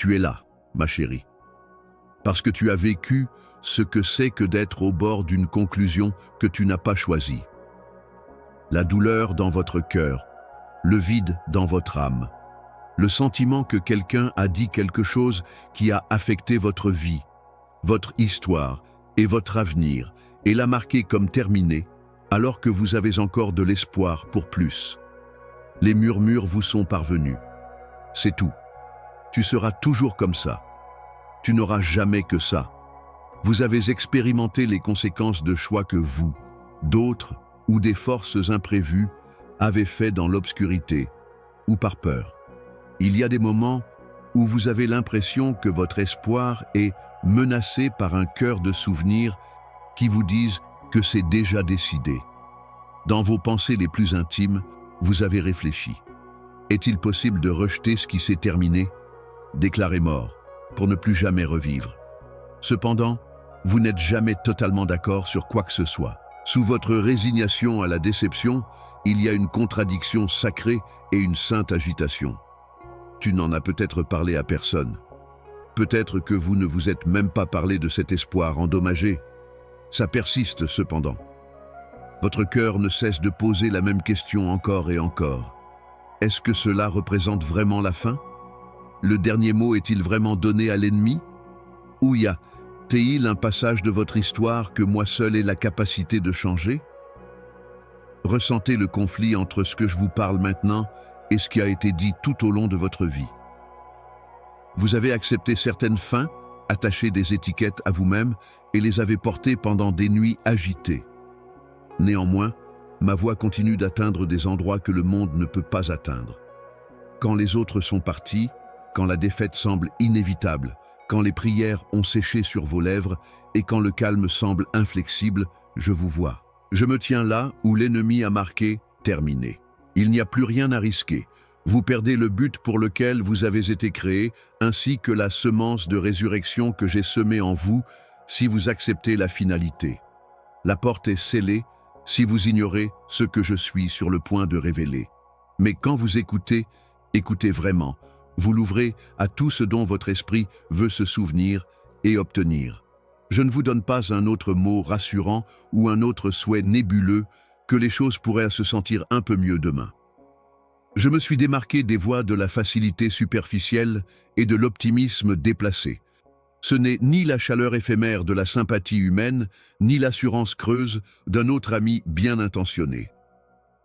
tu es là, ma chérie. Parce que tu as vécu ce que c'est que d'être au bord d'une conclusion que tu n'as pas choisie. La douleur dans votre cœur, le vide dans votre âme, le sentiment que quelqu'un a dit quelque chose qui a affecté votre vie, votre histoire et votre avenir, et l'a marqué comme terminé, alors que vous avez encore de l'espoir pour plus. Les murmures vous sont parvenus. C'est tout. Tu seras toujours comme ça. Tu n'auras jamais que ça. Vous avez expérimenté les conséquences de choix que vous, d'autres ou des forces imprévues avez fait dans l'obscurité ou par peur. Il y a des moments où vous avez l'impression que votre espoir est menacé par un cœur de souvenirs qui vous disent que c'est déjà décidé. Dans vos pensées les plus intimes, vous avez réfléchi. Est-il possible de rejeter ce qui s'est terminé, déclaré mort, pour ne plus jamais revivre? Cependant, vous n'êtes jamais totalement d'accord sur quoi que ce soit. Sous votre résignation à la déception, il y a une contradiction sacrée et une sainte agitation. Tu n'en as peut-être parlé à personne. Peut-être que vous ne vous êtes même pas parlé de cet espoir endommagé. Ça persiste cependant. Votre cœur ne cesse de poser la même question encore et encore. Est-ce que cela représente vraiment la fin? Le dernier mot est-il vraiment donné à l'ennemi? Ou y a-t-il un passage de votre histoire que moi seul ai la capacité de changer? Ressentez le conflit entre ce que je vous parle maintenant et ce qui a été dit tout au long de votre vie. Vous avez accepté certaines fins, attaché des étiquettes à vous-même et les avez portées pendant des nuits agitées. Néanmoins, ma voix continue d'atteindre des endroits que le monde ne peut pas atteindre. Quand les autres sont partis, quand la défaite semble inévitable, quand les prières ont séché sur vos lèvres et quand le calme semble inflexible, je vous vois. Je me tiens là où l'ennemi a marqué « terminé ». Il n'y a plus rien à risquer. Vous perdez le but pour lequel vous avez été créé, ainsi que la semence de résurrection que j'ai semée en vous, si vous acceptez la finalité. La porte est scellée, si vous ignorez ce que je suis sur le point de révéler. Mais quand vous écoutez, écoutez vraiment. Vous l'ouvrez à tout ce dont votre esprit veut se souvenir et obtenir. Je ne vous donne pas un autre mot rassurant ou un autre souhait nébuleux que les choses pourraient se sentir un peu mieux demain. Je me suis démarqué des voies de la facilité superficielle et de l'optimisme déplacé. Ce n'est ni la chaleur éphémère de la sympathie humaine, ni l'assurance creuse d'un autre ami bien intentionné.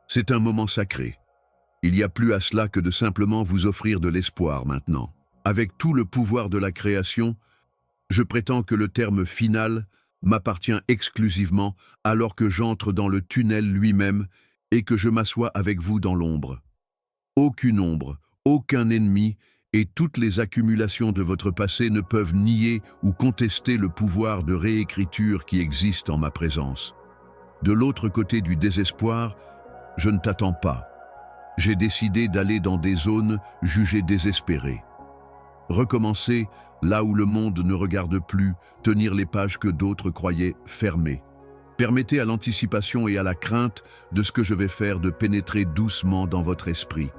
C'est un moment sacré. Il n'y a plus à cela que de simplement vous offrir de l'espoir maintenant. Avec tout le pouvoir de la création, je prétends que le terme final m'appartient exclusivement alors que j'entre dans le tunnel lui-même et que je m'assois avec vous dans l'ombre. Aucune ombre, aucun ennemi et toutes les accumulations de votre passé ne peuvent nier ou contester le pouvoir de réécriture qui existe en ma présence. De l'autre côté du désespoir, je ne t'attends pas. J'ai décidé d'aller dans des zones jugées désespérées. Recommencer là où le monde ne regarde plus, tenir les pages que d'autres croyaient fermées. Permettez à l'anticipation et à la crainte de ce que je vais faire de pénétrer doucement dans votre esprit.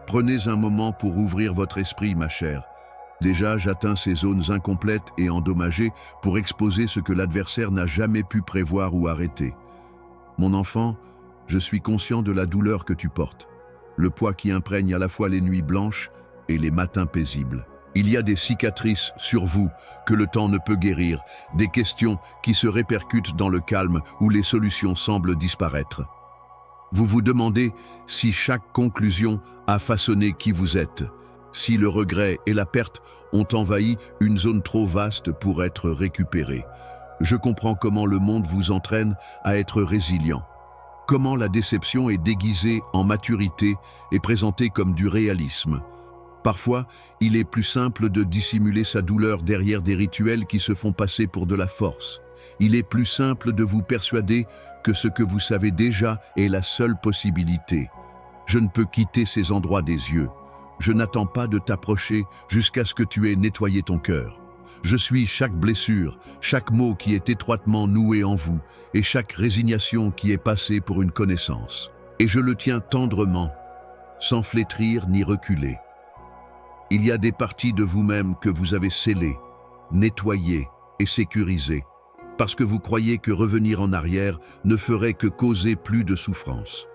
Prenez un moment pour ouvrir votre esprit, ma chère. Déjà, j'atteins ces zones incomplètes et endommagées pour exposer ce que l'adversaire n'a jamais pu prévoir ou arrêter. Mon enfant, je suis conscient de la douleur que tu portes, le poids qui imprègne à la fois les nuits blanches et les matins paisibles. Il y a des cicatrices sur vous que le temps ne peut guérir, des questions qui se répercutent dans le calme où les solutions semblent disparaître. Vous vous demandez si chaque conclusion a façonné qui vous êtes, si le regret et la perte ont envahi une zone trop vaste pour être récupérée. Je comprends comment le monde vous entraîne à être résilient, comment la déception est déguisée en maturité et présentée comme du réalisme. Parfois, il est plus simple de dissimuler sa douleur derrière des rituels qui se font passer pour de la force. Il est plus simple de vous persuader que ce que vous savez déjà est la seule possibilité. Je ne peux quitter ces endroits des yeux. Je n'attends pas de t'approcher jusqu'à ce que tu aies nettoyé ton cœur. Je suis chaque blessure, chaque mot qui est étroitement noué en vous et chaque résignation qui est passée pour une connaissance. Et je le tiens tendrement, sans flétrir ni reculer. Il y a des parties de vous-même que vous avez scellées, nettoyées et sécurisées, parce que vous croyez que revenir en arrière ne ferait que causer plus de souffrance.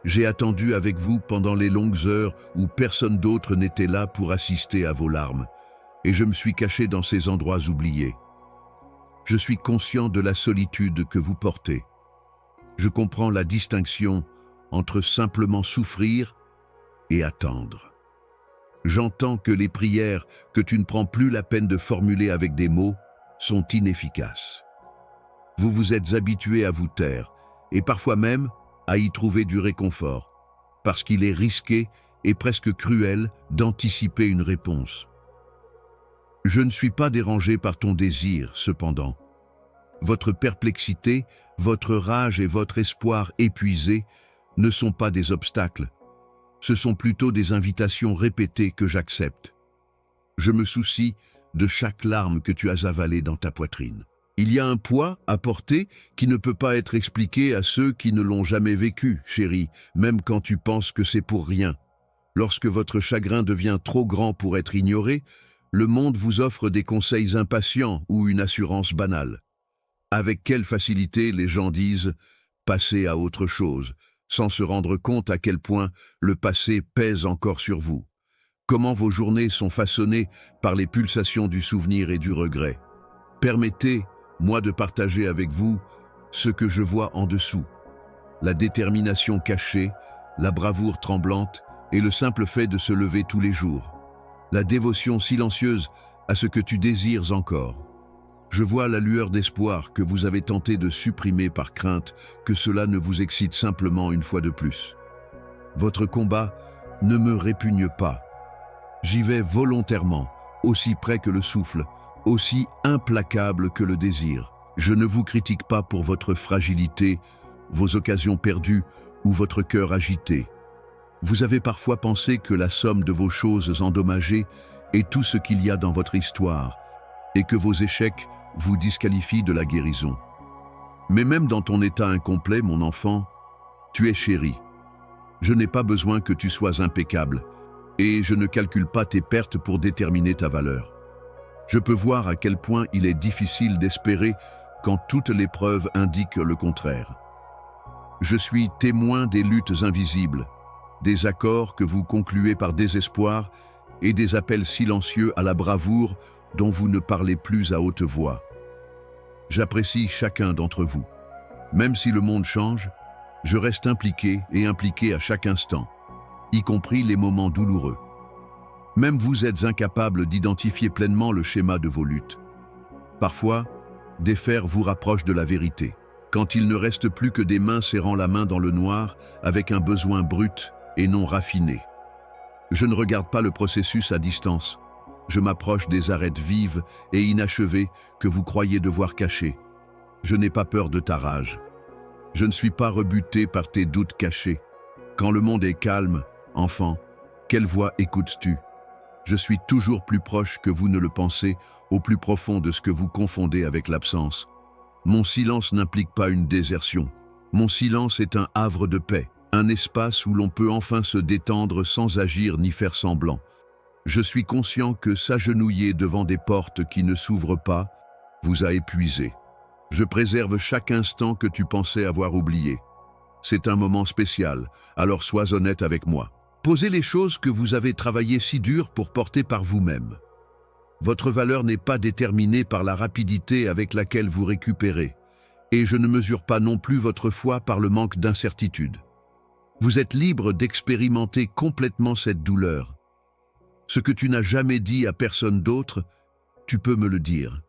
J'ai attendu avec vous pendant les longues heures où personne d'autre n'était là pour assister à vos larmes, et je me suis caché dans ces endroits oubliés. Je suis conscient de la solitude que vous portez. Je comprends la distinction entre simplement souffrir et attendre. J'entends que les prières que tu ne prends plus la peine de formuler avec des mots sont inefficaces. Vous vous êtes habitué à vous taire, et parfois même à y trouver du réconfort, parce qu'il est risqué et presque cruel d'anticiper une réponse. Je ne suis pas dérangé par ton désir, cependant. Votre perplexité, votre rage et votre espoir épuisé ne sont pas des obstacles. Ce sont plutôt des invitations répétées que j'accepte. Je me soucie de chaque larme que tu as avalée dans ta poitrine. Il y a un poids à porter qui ne peut pas être expliqué à ceux qui ne l'ont jamais vécu, chérie, même quand tu penses que c'est pour rien. Lorsque votre chagrin devient trop grand pour être ignoré, le monde vous offre des conseils impatients ou une assurance banale. Avec quelle facilité les gens disent « passez à autre chose », sans se rendre compte à quel point le passé pèse encore sur vous. Comment vos journées sont façonnées par les pulsations du souvenir et du regret. Permettez-moi de partager avec vous ce que je vois en dessous. La détermination cachée, la bravoure tremblante et le simple fait de se lever tous les jours. La dévotion silencieuse à ce que tu désires encore. Je vois la lueur d'espoir que vous avez tenté de supprimer par crainte que cela ne vous excite simplement une fois de plus. Votre combat ne me répugne pas. J'y vais volontairement, aussi près que le souffle, aussi implacable que le désir. Je ne vous critique pas pour votre fragilité, vos occasions perdues ou votre cœur agité. Vous avez parfois pensé que la somme de vos choses endommagées est tout ce qu'il y a dans votre histoire, et que vos échecs vous disqualifient de la guérison. Mais même dans ton état incomplet, mon enfant, tu es chéri. Je n'ai pas besoin que tu sois impeccable, et je ne calcule pas tes pertes pour déterminer ta valeur. Je peux voir à quel point il est difficile d'espérer quand toutes les preuves indiquent le contraire. Je suis témoin des luttes invisibles, des accords que vous concluez par désespoir et des appels silencieux à la bravoure dont vous ne parlez plus à haute voix. J'apprécie chacun d'entre vous. Même si le monde change, je reste impliqué à chaque instant, y compris les moments douloureux. Même vous êtes incapable d'identifier pleinement le schéma de vos luttes. Parfois, des fers vous rapprochent de la vérité, quand il ne reste plus que des mains serrant la main dans le noir avec un besoin brut et non raffiné. Je ne regarde pas le processus à distance. Je m'approche des arêtes vives et inachevées que vous croyez devoir cacher. Je n'ai pas peur de ta rage. Je ne suis pas rebuté par tes doutes cachés. Quand le monde est calme, enfant, quelle voix écoutes-tu? Je suis toujours plus proche que vous ne le pensez, au plus profond de ce que vous confondez avec l'absence. Mon silence n'implique pas une désertion. Mon silence est un havre de paix, un espace où l'on peut enfin se détendre sans agir ni faire semblant. Je suis conscient que s'agenouiller devant des portes qui ne s'ouvrent pas vous a épuisé. Je préserve chaque instant que tu pensais avoir oublié. C'est un moment spécial, alors sois honnête avec moi. Posez les choses que vous avez travaillé si dur pour porter par vous-même. Votre valeur n'est pas déterminée par la rapidité avec laquelle vous récupérez, et je ne mesure pas non plus votre foi par le manque d'incertitude. Vous êtes libre d'expérimenter complètement cette douleur. Ce que tu n'as jamais dit à personne d'autre, tu peux me le dire.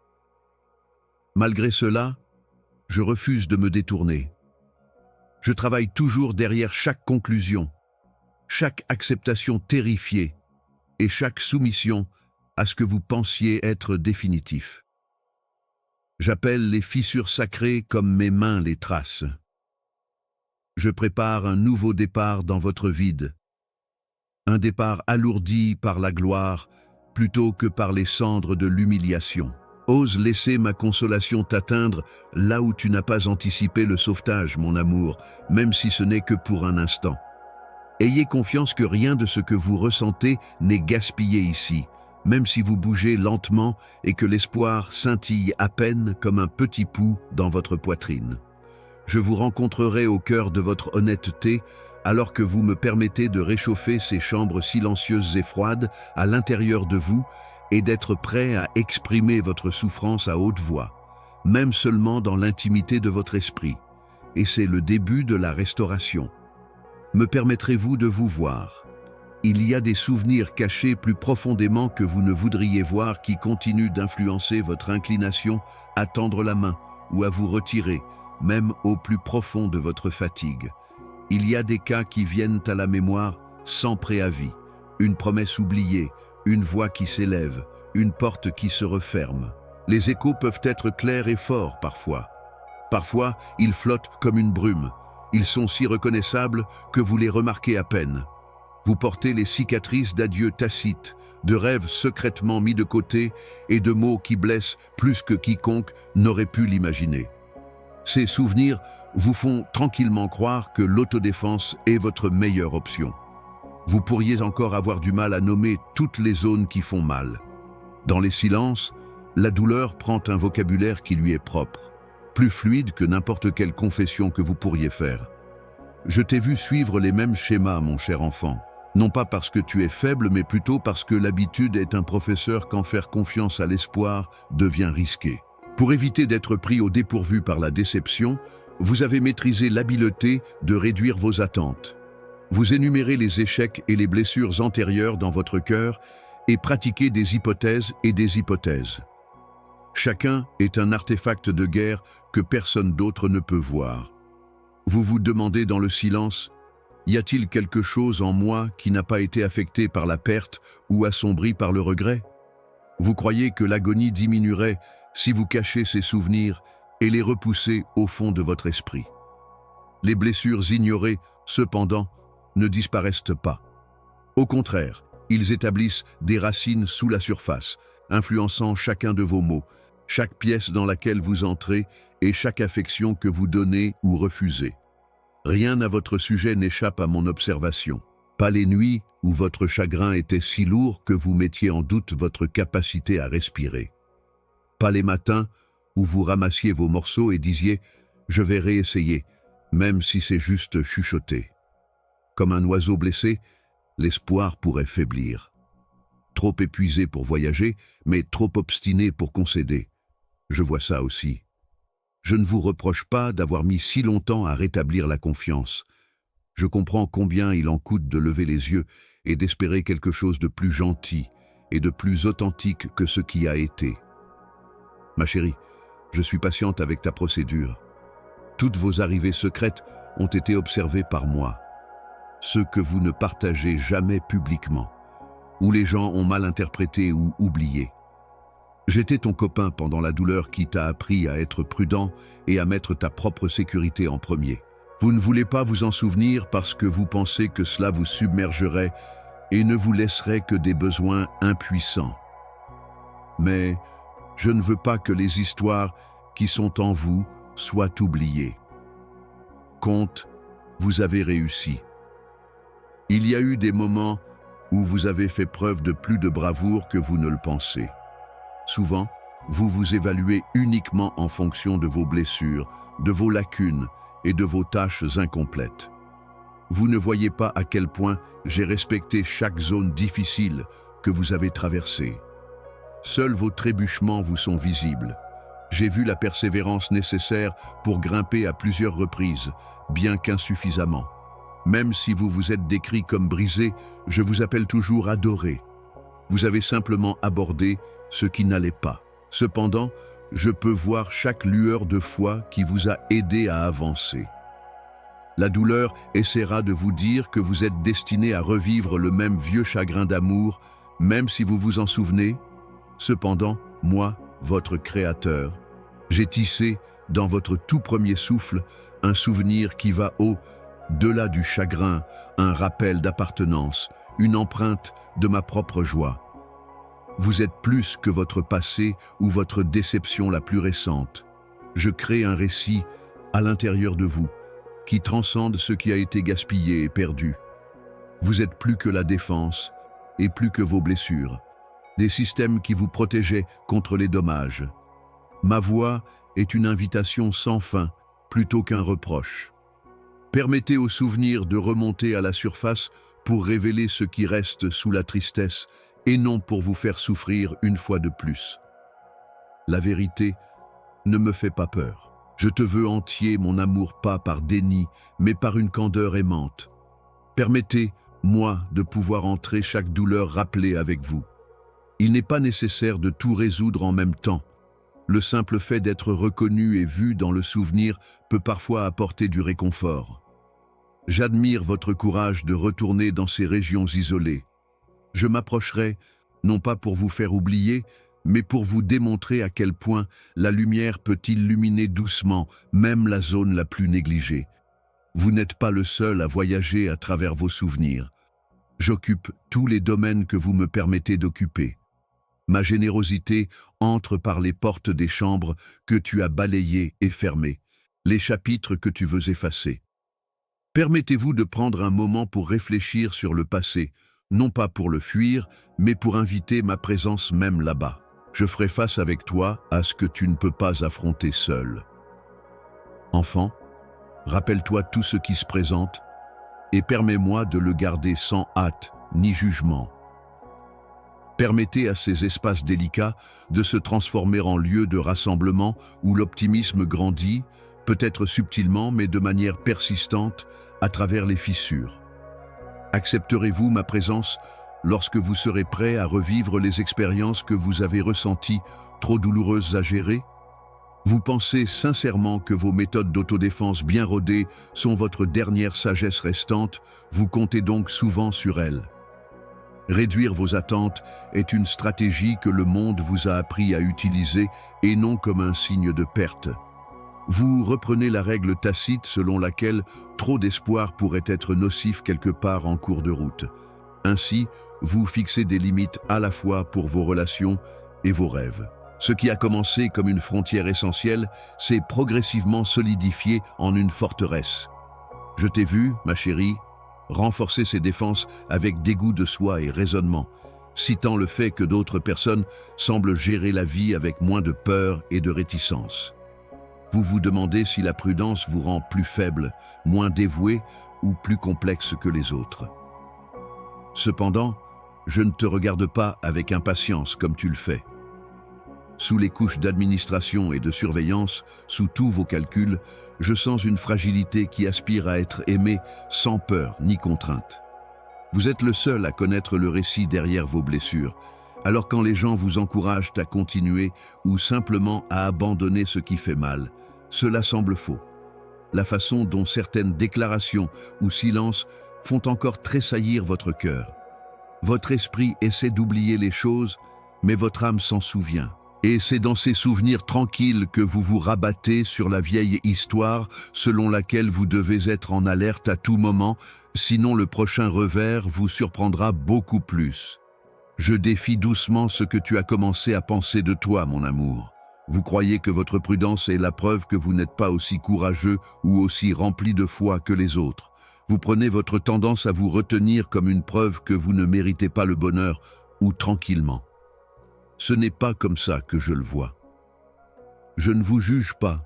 Malgré cela, je refuse de me détourner. Je travaille toujours derrière chaque conclusion, chaque acceptation terrifiée et chaque soumission à ce que vous pensiez être définitif. J'appelle les fissures sacrées comme mes mains les tracent. Je prépare un nouveau départ dans votre vide, un départ alourdi par la gloire plutôt que par les cendres de l'humiliation. Ose laisser ma consolation t'atteindre là où tu n'as pas anticipé le sauvetage, mon amour, même si ce n'est que pour un instant. Ayez confiance que rien de ce que vous ressentez n'est gaspillé ici, même si vous bougez lentement et que l'espoir scintille à peine comme un petit pouls dans votre poitrine. Je vous rencontrerai au cœur de votre honnêteté, alors que vous me permettez de réchauffer ces chambres silencieuses et froides à l'intérieur de vous et d'être prêt à exprimer votre souffrance à haute voix, même seulement dans l'intimité de votre esprit. Et c'est le début de la restauration. Me permettrez-vous de vous voir? Il y a des souvenirs cachés plus profondément que vous ne voudriez voir qui continuent d'influencer votre inclination à tendre la main ou à vous retirer, même au plus profond de votre fatigue. Il y a des cas qui viennent à la mémoire sans préavis, une promesse oubliée, une voix qui s'élève, une porte qui se referme. Les échos peuvent être clairs et forts parfois. Parfois, ils flottent comme une brume. Ils sont si reconnaissables que vous les remarquez à peine. Vous portez les cicatrices d'adieux tacites, de rêves secrètement mis de côté et de mots qui blessent plus que quiconque n'aurait pu l'imaginer. Ces souvenirs vous font tranquillement croire que l'autodéfense est votre meilleure option. Vous pourriez encore avoir du mal à nommer toutes les zones qui font mal. Dans les silences, la douleur prend un vocabulaire qui lui est propre, plus fluide que n'importe quelle confession que vous pourriez faire. Je t'ai vu suivre les mêmes schémas, mon cher enfant. Non pas parce que tu es faible, mais plutôt parce que l'habitude est un professeur quand faire confiance à l'espoir devient risqué. Pour éviter d'être pris au dépourvu par la déception, vous avez maîtrisé l'habileté de réduire vos attentes. Vous énumérez les échecs et les blessures antérieures dans votre cœur et pratiquez des hypothèses et des hypothèses. Chacun est un artefact de guerre que personne d'autre ne peut voir. Vous vous demandez dans le silence, y a-t-il quelque chose en moi qui n'a pas été affecté par la perte ou assombri par le regret? Vous croyez que l'agonie diminuerait si vous cachez ces souvenirs et les repoussez au fond de votre esprit. Les blessures ignorées, cependant, ne disparaissent pas. Au contraire, ils établissent des racines sous la surface, influençant chacun de vos mots, chaque pièce dans laquelle vous entrez et chaque affection que vous donnez ou refusez. Rien à votre sujet n'échappe à mon observation. Pas les nuits où votre chagrin était si lourd que vous mettiez en doute votre capacité à respirer. Pas les matins où vous ramassiez vos morceaux et disiez « je vais réessayer », même si c'est juste chuchoter. Comme un oiseau blessé, l'espoir pourrait faiblir. Trop épuisé pour voyager, mais trop obstiné pour concéder. Je vois ça aussi. Je ne vous reproche pas d'avoir mis si longtemps à rétablir la confiance. Je comprends combien il en coûte de lever les yeux et d'espérer quelque chose de plus gentil et de plus authentique que ce qui a été. Ma chérie, je suis patiente avec ta procédure. Toutes vos arrivées secrètes ont été observées par moi. Ceux que vous ne partagez jamais publiquement, où les gens ont mal interprété ou oublié. J'étais ton copain pendant la douleur qui t'a appris à être prudent et à mettre ta propre sécurité en premier. Vous ne voulez pas vous en souvenir parce que vous pensez que cela vous submergerait et ne vous laisserait que des besoins impuissants. Mais je ne veux pas que les histoires qui sont en vous soient oubliées. Comte, vous avez réussi. Il y a eu des moments où vous avez fait preuve de plus de bravoure que vous ne le pensez. Souvent, vous vous évaluez uniquement en fonction de vos blessures, de vos lacunes et de vos tâches incomplètes. Vous ne voyez pas à quel point j'ai respecté chaque zone difficile que vous avez traversée. Seuls vos trébuchements vous sont visibles. J'ai vu la persévérance nécessaire pour grimper à plusieurs reprises, bien qu'insuffisamment. Même si vous vous êtes décrit comme brisé, je vous appelle toujours adoré. Vous avez simplement abordé ce qui n'allait pas. Cependant, je peux voir chaque lueur de foi qui vous a aidé à avancer. La douleur essaiera de vous dire que vous êtes destiné à revivre le même vieux chagrin d'amour, même si vous vous en souvenez. Cependant, moi, votre créateur, j'ai tissé, dans votre tout premier souffle, un souvenir qui va au-delà du chagrin, un rappel d'appartenance, une empreinte de ma propre joie. Vous êtes plus que votre passé ou votre déception la plus récente. Je crée un récit à l'intérieur de vous, qui transcende ce qui a été gaspillé et perdu. Vous êtes plus que la défense et plus que vos blessures, des systèmes qui vous protégeaient contre les dommages. Ma voix est une invitation sans fin plutôt qu'un reproche. Permettez aux souvenirs de remonter à la surface pour révéler ce qui reste sous la tristesse et non pour vous faire souffrir une fois de plus. La vérité ne me fait pas peur. Je te veux entier, mon amour, pas par déni, mais par une candeur aimante. Permettez-moi de pouvoir entrer chaque douleur rappelée avec vous. Il n'est pas nécessaire de tout résoudre en même temps. Le simple fait d'être reconnu et vu dans le souvenir peut parfois apporter du réconfort. J'admire votre courage de retourner dans ces régions isolées. Je m'approcherai, non pas pour vous faire oublier, mais pour vous démontrer à quel point la lumière peut illuminer doucement même la zone la plus négligée. Vous n'êtes pas le seul à voyager à travers vos souvenirs. J'occupe tous les domaines que vous me permettez d'occuper. Ma générosité entre par les portes des chambres que tu as balayées et fermées, les chapitres que tu veux effacer. Permettez-vous de prendre un moment pour réfléchir sur le passé, non pas pour le fuir, mais pour inviter ma présence même là-bas. Je ferai face avec toi à ce que tu ne peux pas affronter seul. Enfant, rappelle-toi tout ce qui se présente et permets-moi de le garder sans hâte ni jugement. Permettez à ces espaces délicats de se transformer en lieux de rassemblement où l'optimisme grandit, peut-être subtilement mais de manière persistante à travers les fissures. Accepterez-vous ma présence lorsque vous serez prêt à revivre les expériences que vous avez ressenties, trop douloureuses à gérer? Vous pensez sincèrement que vos méthodes d'autodéfense bien rodées sont votre dernière sagesse restante, vous comptez donc souvent sur elles. Réduire vos attentes est une stratégie que le monde vous a appris à utiliser et non comme un signe de perte. Vous reprenez la règle tacite selon laquelle trop d'espoir pourrait être nocif quelque part en cours de route. Ainsi, vous fixez des limites à la fois pour vos relations et vos rêves. Ce qui a commencé comme une frontière essentielle s'est progressivement solidifié en une forteresse. Je t'ai vu, ma chérie, renforcer ses défenses avec dégoût de soi et raisonnement, citant le fait que d'autres personnes semblent gérer la vie avec moins de peur et de réticence. Vous vous demandez si la prudence vous rend plus faible, moins dévoué ou plus complexe que les autres. Cependant, je ne te regarde pas avec impatience comme tu le fais. Sous les couches d'administration et de surveillance, sous tous vos calculs, je sens une fragilité qui aspire à être aimée sans peur ni contrainte. Vous êtes le seul à connaître le récit derrière vos blessures, alors quand les gens vous encouragent à continuer ou simplement à abandonner ce qui fait mal, cela semble faux. La façon dont certaines déclarations ou silences font encore tressaillir votre cœur. Votre esprit essaie d'oublier les choses, mais votre âme s'en souvient. Et c'est dans ces souvenirs tranquilles que vous vous rabattez sur la vieille histoire selon laquelle vous devez être en alerte à tout moment, sinon le prochain revers vous surprendra beaucoup plus. Je défie doucement ce que tu as commencé à penser de toi, mon amour. Vous croyez que votre prudence est la preuve que vous n'êtes pas aussi courageux ou aussi rempli de foi que les autres. Vous prenez votre tendance à vous retenir comme une preuve que vous ne méritez pas le bonheur, ou tranquillement. Ce n'est pas comme ça que je le vois. Je ne vous juge pas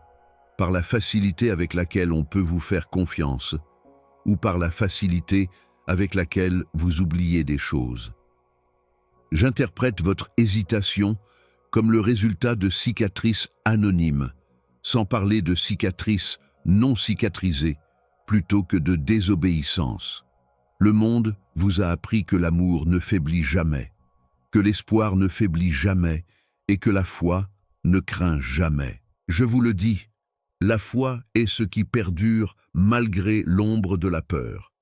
par la facilité avec laquelle on peut vous faire confiance, ou par la facilité avec laquelle vous oubliez des choses. J'interprète votre hésitation comme le résultat de cicatrices anonymes, sans parler de cicatrices non cicatrisées, plutôt que de désobéissance. Le monde vous a appris que l'amour ne faiblit jamais, que l'espoir ne faiblit jamais et que la foi ne craint jamais. Je vous le dis, la foi est ce qui perdure malgré l'ombre de la peur.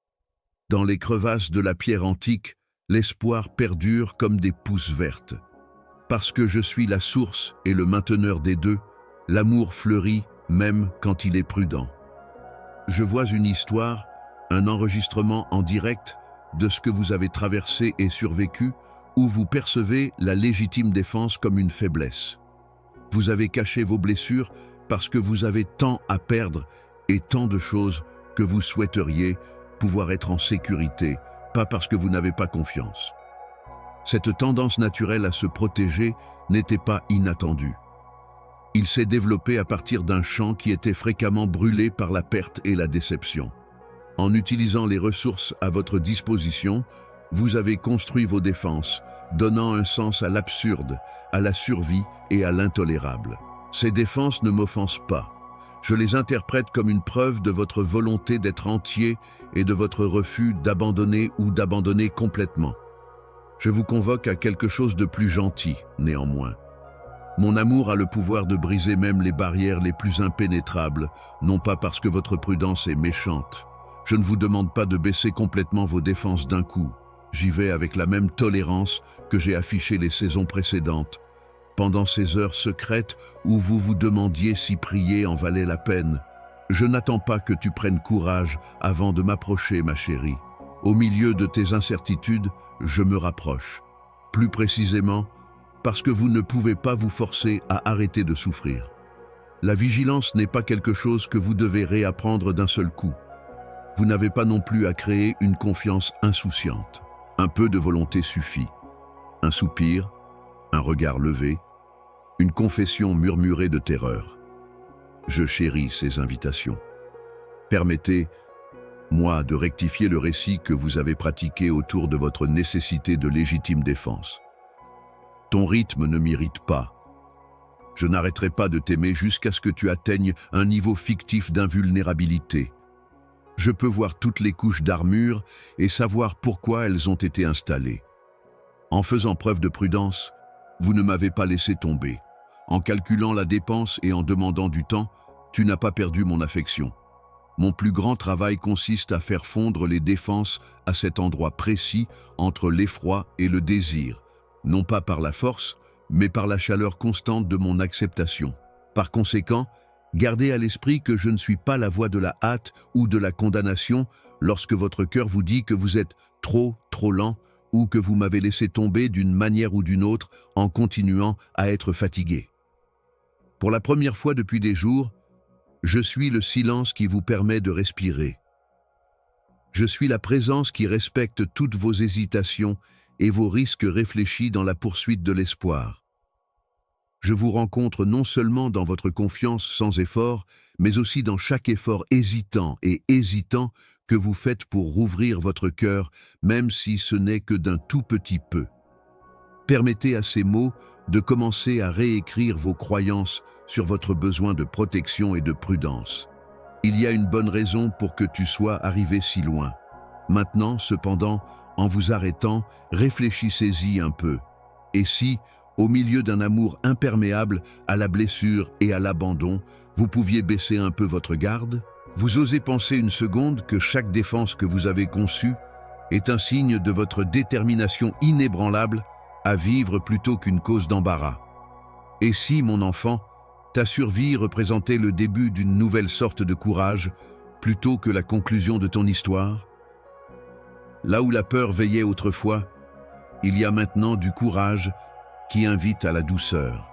Dans les crevasses de la pierre antique, l'espoir perdure comme des pousses vertes. Parce que je suis la source et le mainteneur des deux, l'amour fleurit même quand il est prudent. Je vois une histoire, un enregistrement en direct de ce que vous avez traversé et survécu, où vous percevez la légitime défense comme une faiblesse. Vous avez caché vos blessures parce que vous avez tant à perdre et tant de choses que vous souhaiteriez pouvoir être en sécurité pas parce que vous n'avez pas confiance. Cette tendance naturelle à se protéger n'était pas inattendue. Il s'est développé à partir d'un champ qui était fréquemment brûlé par la perte et la déception. En utilisant les ressources à votre disposition, vous avez construit vos défenses, donnant un sens à l'absurde, à la survie et à l'intolérable. Ces défenses ne m'offensent pas. Je les interprète comme une preuve de votre volonté d'être entier et de votre refus d'abandonner ou d'abandonner complètement. Je vous convoque à quelque chose de plus gentil, néanmoins. Mon amour a le pouvoir de briser même les barrières les plus impénétrables, non pas parce que votre prudence est méchante. Je ne vous demande pas de baisser complètement vos défenses d'un coup. J'y vais avec la même tolérance que j'ai affichée les saisons précédentes, pendant ces heures secrètes où vous vous demandiez si prier en valait la peine. Je n'attends pas que tu prennes courage avant de m'approcher, ma chérie. Au milieu de tes incertitudes, je me rapproche. Plus précisément, parce que vous ne pouvez pas vous forcer à arrêter de souffrir. La vigilance n'est pas quelque chose que vous devez réapprendre d'un seul coup. Vous n'avez pas non plus à créer une confiance insouciante. Un peu de volonté suffit. Un soupir, un regard levé, une confession murmurée de terreur. Je chéris ces invitations. Permettez-moi de rectifier le récit que vous avez pratiqué autour de votre nécessité de légitime défense. Ton rythme ne m'irrite pas. Je n'arrêterai pas de t'aimer jusqu'à ce que tu atteignes un niveau fictif d'invulnérabilité. Je peux voir toutes les couches d'armure et savoir pourquoi elles ont été installées. En faisant preuve de prudence, vous ne m'avez pas laissé tomber. En calculant la dépense et en demandant du temps, tu n'as pas perdu mon affection. Mon plus grand travail consiste à faire fondre les défenses à cet endroit précis entre l'effroi et le désir, non pas par la force, mais par la chaleur constante de mon acceptation. Par conséquent, gardez à l'esprit que je ne suis pas la voix de la hâte ou de la condamnation lorsque votre cœur vous dit que vous êtes trop lent ou que vous m'avez laissé tomber d'une manière ou d'une autre en continuant à être fatigué. Pour la première fois depuis des jours, je suis le silence qui vous permet de respirer. Je suis la présence qui respecte toutes vos hésitations et vos risques réfléchis dans la poursuite de l'espoir. Je vous rencontre non seulement dans votre confiance sans effort, mais aussi dans chaque effort hésitant que vous faites pour rouvrir votre cœur, même si ce n'est que d'un tout petit peu. Permettez à ces mots de commencer à réécrire vos croyances sur votre besoin de protection et de prudence. Il y a une bonne raison pour que tu sois arrivé si loin. Maintenant, cependant, en vous arrêtant, réfléchissez-y un peu. Et si, au milieu d'un amour imperméable à la blessure et à l'abandon, vous pouviez baisser un peu votre garde? Vous osez penser une seconde que chaque défense que vous avez conçue est un signe de votre détermination inébranlable à vivre plutôt qu'une cause d'embarras. Et si, mon enfant, ta survie représentait le début d'une nouvelle sorte de courage plutôt que la conclusion de ton histoire? Là où la peur veillait autrefois, il y a maintenant du courage qui invite à la douceur.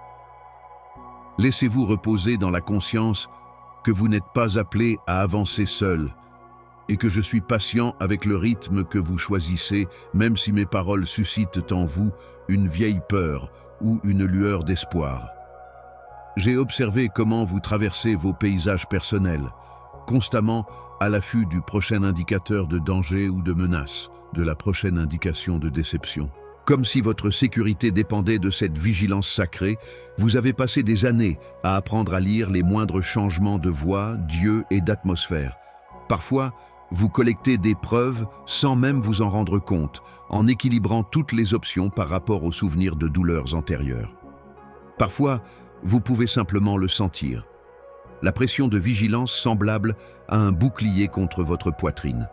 Laissez-vous reposer dans la conscience que vous n'êtes pas appelé à avancer seul et que je suis patient avec le rythme que vous choisissez, même si mes paroles suscitent en vous une vieille peur ou une lueur d'espoir. J'ai observé comment vous traversez vos paysages personnels, constamment à l'affût du prochain indicateur de danger ou de menace, de la prochaine indication de déception. Comme si votre sécurité dépendait de cette vigilance sacrée, vous avez passé des années à apprendre à lire les moindres changements de voix, d'yeux et d'atmosphère. Parfois, vous collectez des preuves sans même vous en rendre compte, en équilibrant toutes les options par rapport aux souvenirs de douleurs antérieures. Parfois, vous pouvez simplement le sentir. La pression de vigilance semblable à un bouclier contre votre poitrine.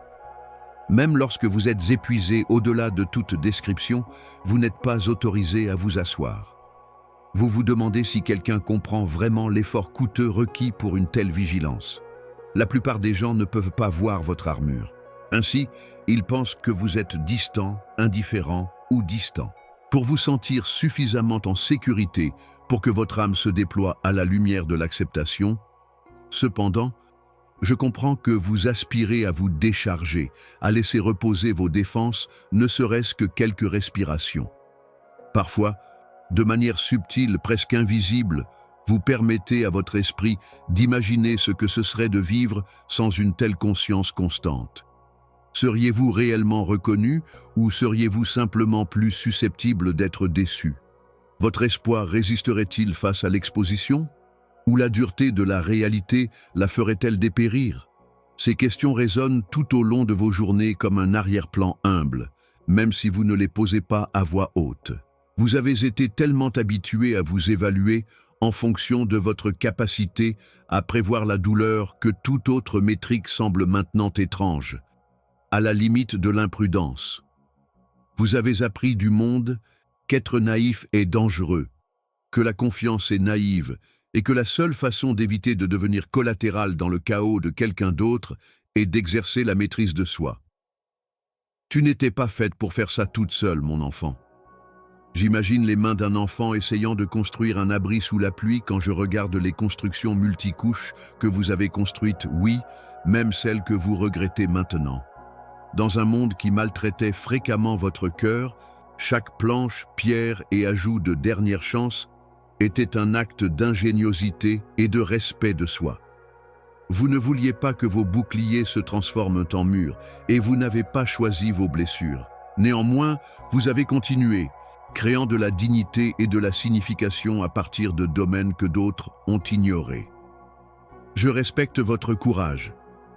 Même lorsque vous êtes épuisé au-delà de toute description, vous n'êtes pas autorisé à vous asseoir. Vous vous demandez si quelqu'un comprend vraiment l'effort coûteux requis pour une telle vigilance. La plupart des gens ne peuvent pas voir votre armure. Ainsi, ils pensent que vous êtes distant, indifférent ou distant. Pour vous sentir suffisamment en sécurité pour que votre âme se déploie à la lumière de l'acceptation, cependant, Je comprends que vous aspirez à vous décharger, à laisser reposer vos défenses, ne serait-ce que quelques respirations. Parfois, de manière subtile, presque invisible, vous permettez à votre esprit d'imaginer ce que ce serait de vivre sans une telle conscience constante. Seriez-vous réellement reconnu ou seriez-vous simplement plus susceptible d'être déçu? Votre espoir résisterait-il face à l'exposition? Ou la dureté de la réalité la ferait-elle dépérir? Ces questions résonnent tout au long de vos journées comme un arrière-plan humble, même si vous ne les posez pas à voix haute. Vous avez été tellement habitué à vous évaluer en fonction de votre capacité à prévoir la douleur que toute autre métrique semble maintenant étrange, à la limite de l'imprudence. Vous avez appris du monde qu'être naïf est dangereux, que la confiance est naïve et que la seule façon d'éviter de devenir collatéral dans le chaos de quelqu'un d'autre est d'exercer la maîtrise de soi. Tu n'étais pas faite pour faire ça toute seule, mon enfant. J'imagine les mains d'un enfant essayant de construire un abri sous la pluie quand je regarde les constructions multicouches que vous avez construites, oui, même celles que vous regrettez maintenant. Dans un monde qui maltraitait fréquemment votre cœur, chaque planche, pierre et ajout de dernière chance était un acte d'ingéniosité et de respect de soi. Vous ne vouliez pas que vos boucliers se transforment en murs et vous n'avez pas choisi vos blessures. Néanmoins, vous avez continué, créant de la dignité et de la signification à partir de domaines que d'autres ont ignorés. Je respecte votre courage.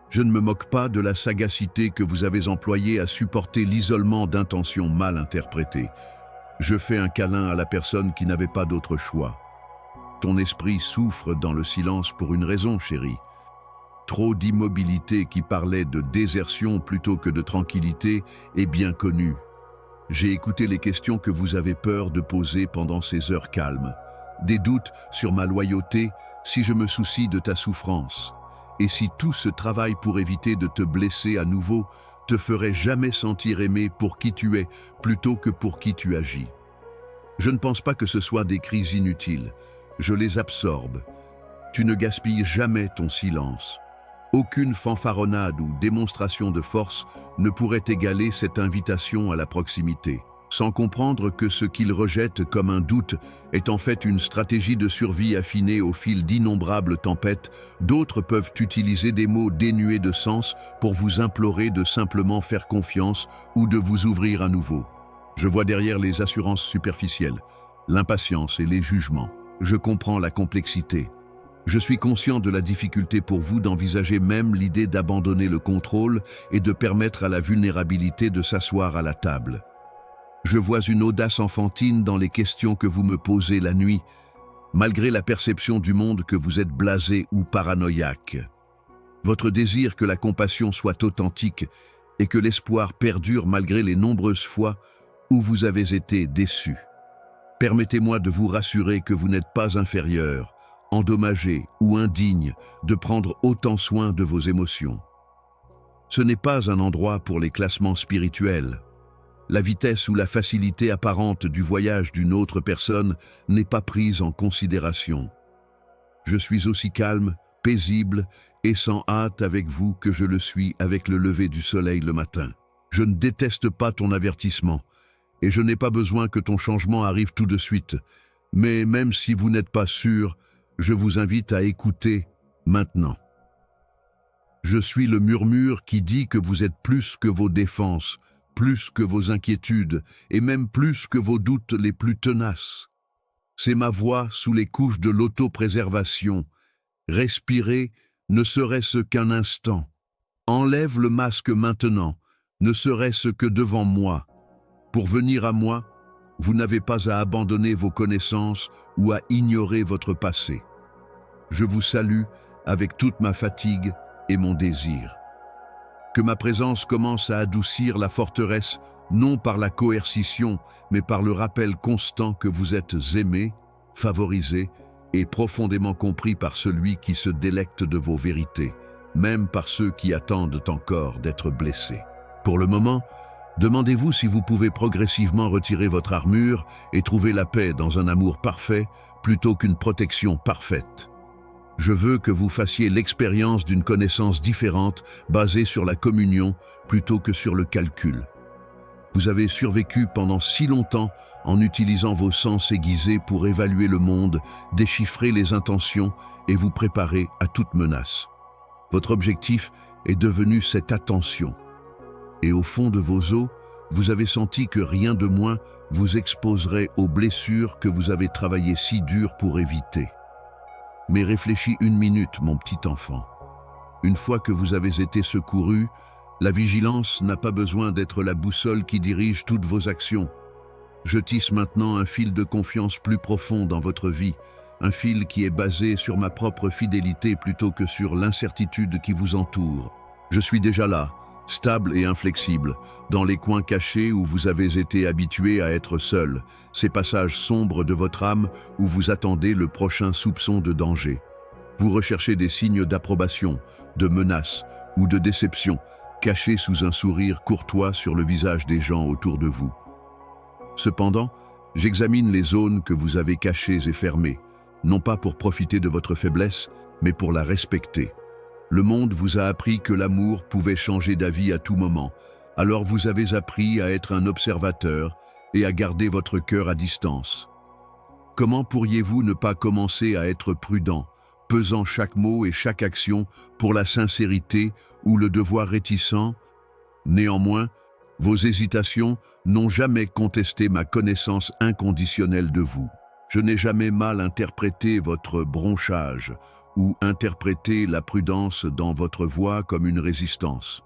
Je ne me moque pas de la sagacité que vous avez employée à supporter l'isolement d'intentions mal interprétées. Je fais un câlin à la personne qui n'avait pas d'autre choix. Ton esprit souffre dans le silence pour une raison, chérie. Trop d'immobilité qui parlait de désertion plutôt que de tranquillité est bien connue. J'ai écouté les questions que vous avez peur de poser pendant ces heures calmes. Des doutes sur ma loyauté si je me soucie de ta souffrance. Et si tout ce travail pour éviter de te blesser à nouveau te ferait jamais sentir aimé pour qui tu es plutôt que pour qui tu agis. Je ne pense pas que ce soit des crises inutiles. Je les absorbe. Tu ne gaspilles jamais ton silence. Aucune fanfaronnade ou démonstration de force ne pourrait égaler cette invitation à la proximité, sans comprendre que ce qu'ils rejettent comme un doute est en fait une stratégie de survie affinée au fil d'innombrables tempêtes. D'autres peuvent utiliser des mots dénués de sens pour vous implorer de simplement faire confiance ou de vous ouvrir à nouveau. Je vois derrière les assurances superficielles, l'impatience et les jugements. Je comprends la complexité. Je suis conscient de la difficulté pour vous d'envisager même l'idée d'abandonner le contrôle et de permettre à la vulnérabilité de s'asseoir à la table. Je vois une audace enfantine dans les questions que vous me posez la nuit, malgré la perception du monde que vous êtes blasé ou paranoïaque. Votre désir que la compassion soit authentique et que l'espoir perdure malgré les nombreuses fois où vous avez été déçu. Permettez-moi de vous rassurer que vous n'êtes pas inférieur, endommagé ou indigne de prendre autant soin de vos émotions. Ce n'est pas un endroit pour les classements spirituels. La vitesse ou la facilité apparente du voyage d'une autre personne n'est pas prise en considération. Je suis aussi calme, paisible et sans hâte avec vous que je le suis avec le lever du soleil le matin. Je ne déteste pas ton avertissement et je n'ai pas besoin que ton changement arrive tout de suite. Mais même si vous n'êtes pas sûr, je vous invite à écouter maintenant. Je suis le murmure qui dit que vous êtes plus que vos défenses, plus que vos inquiétudes et même plus que vos doutes les plus tenaces. C'est ma voix sous les couches de l'autopréservation. Respirez, ne serait-ce qu'un instant. Enlève le masque maintenant, ne serait-ce que devant moi. Pour venir à moi, vous n'avez pas à abandonner vos connaissances ou à ignorer votre passé. Je vous salue avec toute ma fatigue et mon désir. Que ma présence commence à adoucir la forteresse, non par la coercition, mais par le rappel constant que vous êtes aimé, favorisé et profondément compris par celui qui se délecte de vos vérités, même par ceux qui attendent encore d'être blessés. Pour le moment, demandez-vous si vous pouvez progressivement retirer votre armure et trouver la paix dans un amour parfait plutôt qu'une protection parfaite. Je veux que vous fassiez l'expérience d'une connaissance différente basée sur la communion plutôt que sur le calcul. Vous avez survécu pendant si longtemps en utilisant vos sens aiguisés pour évaluer le monde, déchiffrer les intentions et vous préparer à toute menace. Votre objectif est devenu cette attention. Et au fond de vos os, vous avez senti que rien de moins vous exposerait aux blessures que vous avez travaillé si dur pour éviter. Mais réfléchis une minute, mon petit enfant. Une fois que vous avez été secouru, la vigilance n'a pas besoin d'être la boussole qui dirige toutes vos actions. Je tisse maintenant un fil de confiance plus profond dans votre vie, un fil qui est basé sur ma propre fidélité plutôt que sur l'incertitude qui vous entoure. Je suis déjà là, stable et inflexible, dans les coins cachés où vous avez été habitué à être seul, ces passages sombres de votre âme où vous attendez le prochain soupçon de danger. Vous recherchez des signes d'approbation, de menace ou de déception, cachés sous un sourire courtois sur le visage des gens autour de vous. Cependant, j'examine les zones que vous avez cachées et fermées, non pas pour profiter de votre faiblesse, mais pour la respecter. Le monde vous a appris que l'amour pouvait changer d'avis à tout moment, alors vous avez appris à être un observateur et à garder votre cœur à distance. Comment pourriez-vous ne pas commencer à être prudent, pesant chaque mot et chaque action pour la sincérité ou le devoir réticent? Néanmoins, vos hésitations n'ont jamais contesté ma connaissance inconditionnelle de vous. Je n'ai jamais mal interprété votre bronchage ou interprété la prudence dans votre voix comme une résistance.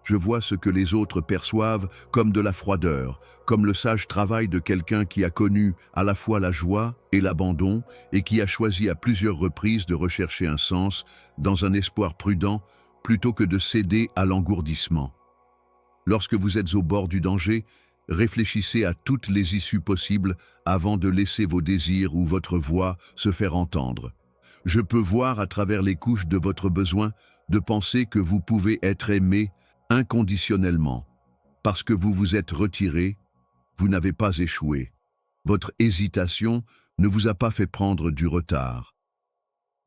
Je vois ce que les autres perçoivent comme de la froideur, comme le sage travail de quelqu'un qui a connu à la fois la joie et l'abandon et qui a choisi à plusieurs reprises de rechercher un sens dans un espoir prudent plutôt que de céder à l'engourdissement. Lorsque vous êtes au bord du danger, réfléchissez à toutes les issues possibles avant de laisser vos désirs ou votre voix se faire entendre. Je peux voir à travers les couches de votre besoin de penser que vous pouvez être aimé inconditionnellement. Parce que vous vous êtes retiré, vous n'avez pas échoué. Votre hésitation ne vous a pas fait prendre du retard.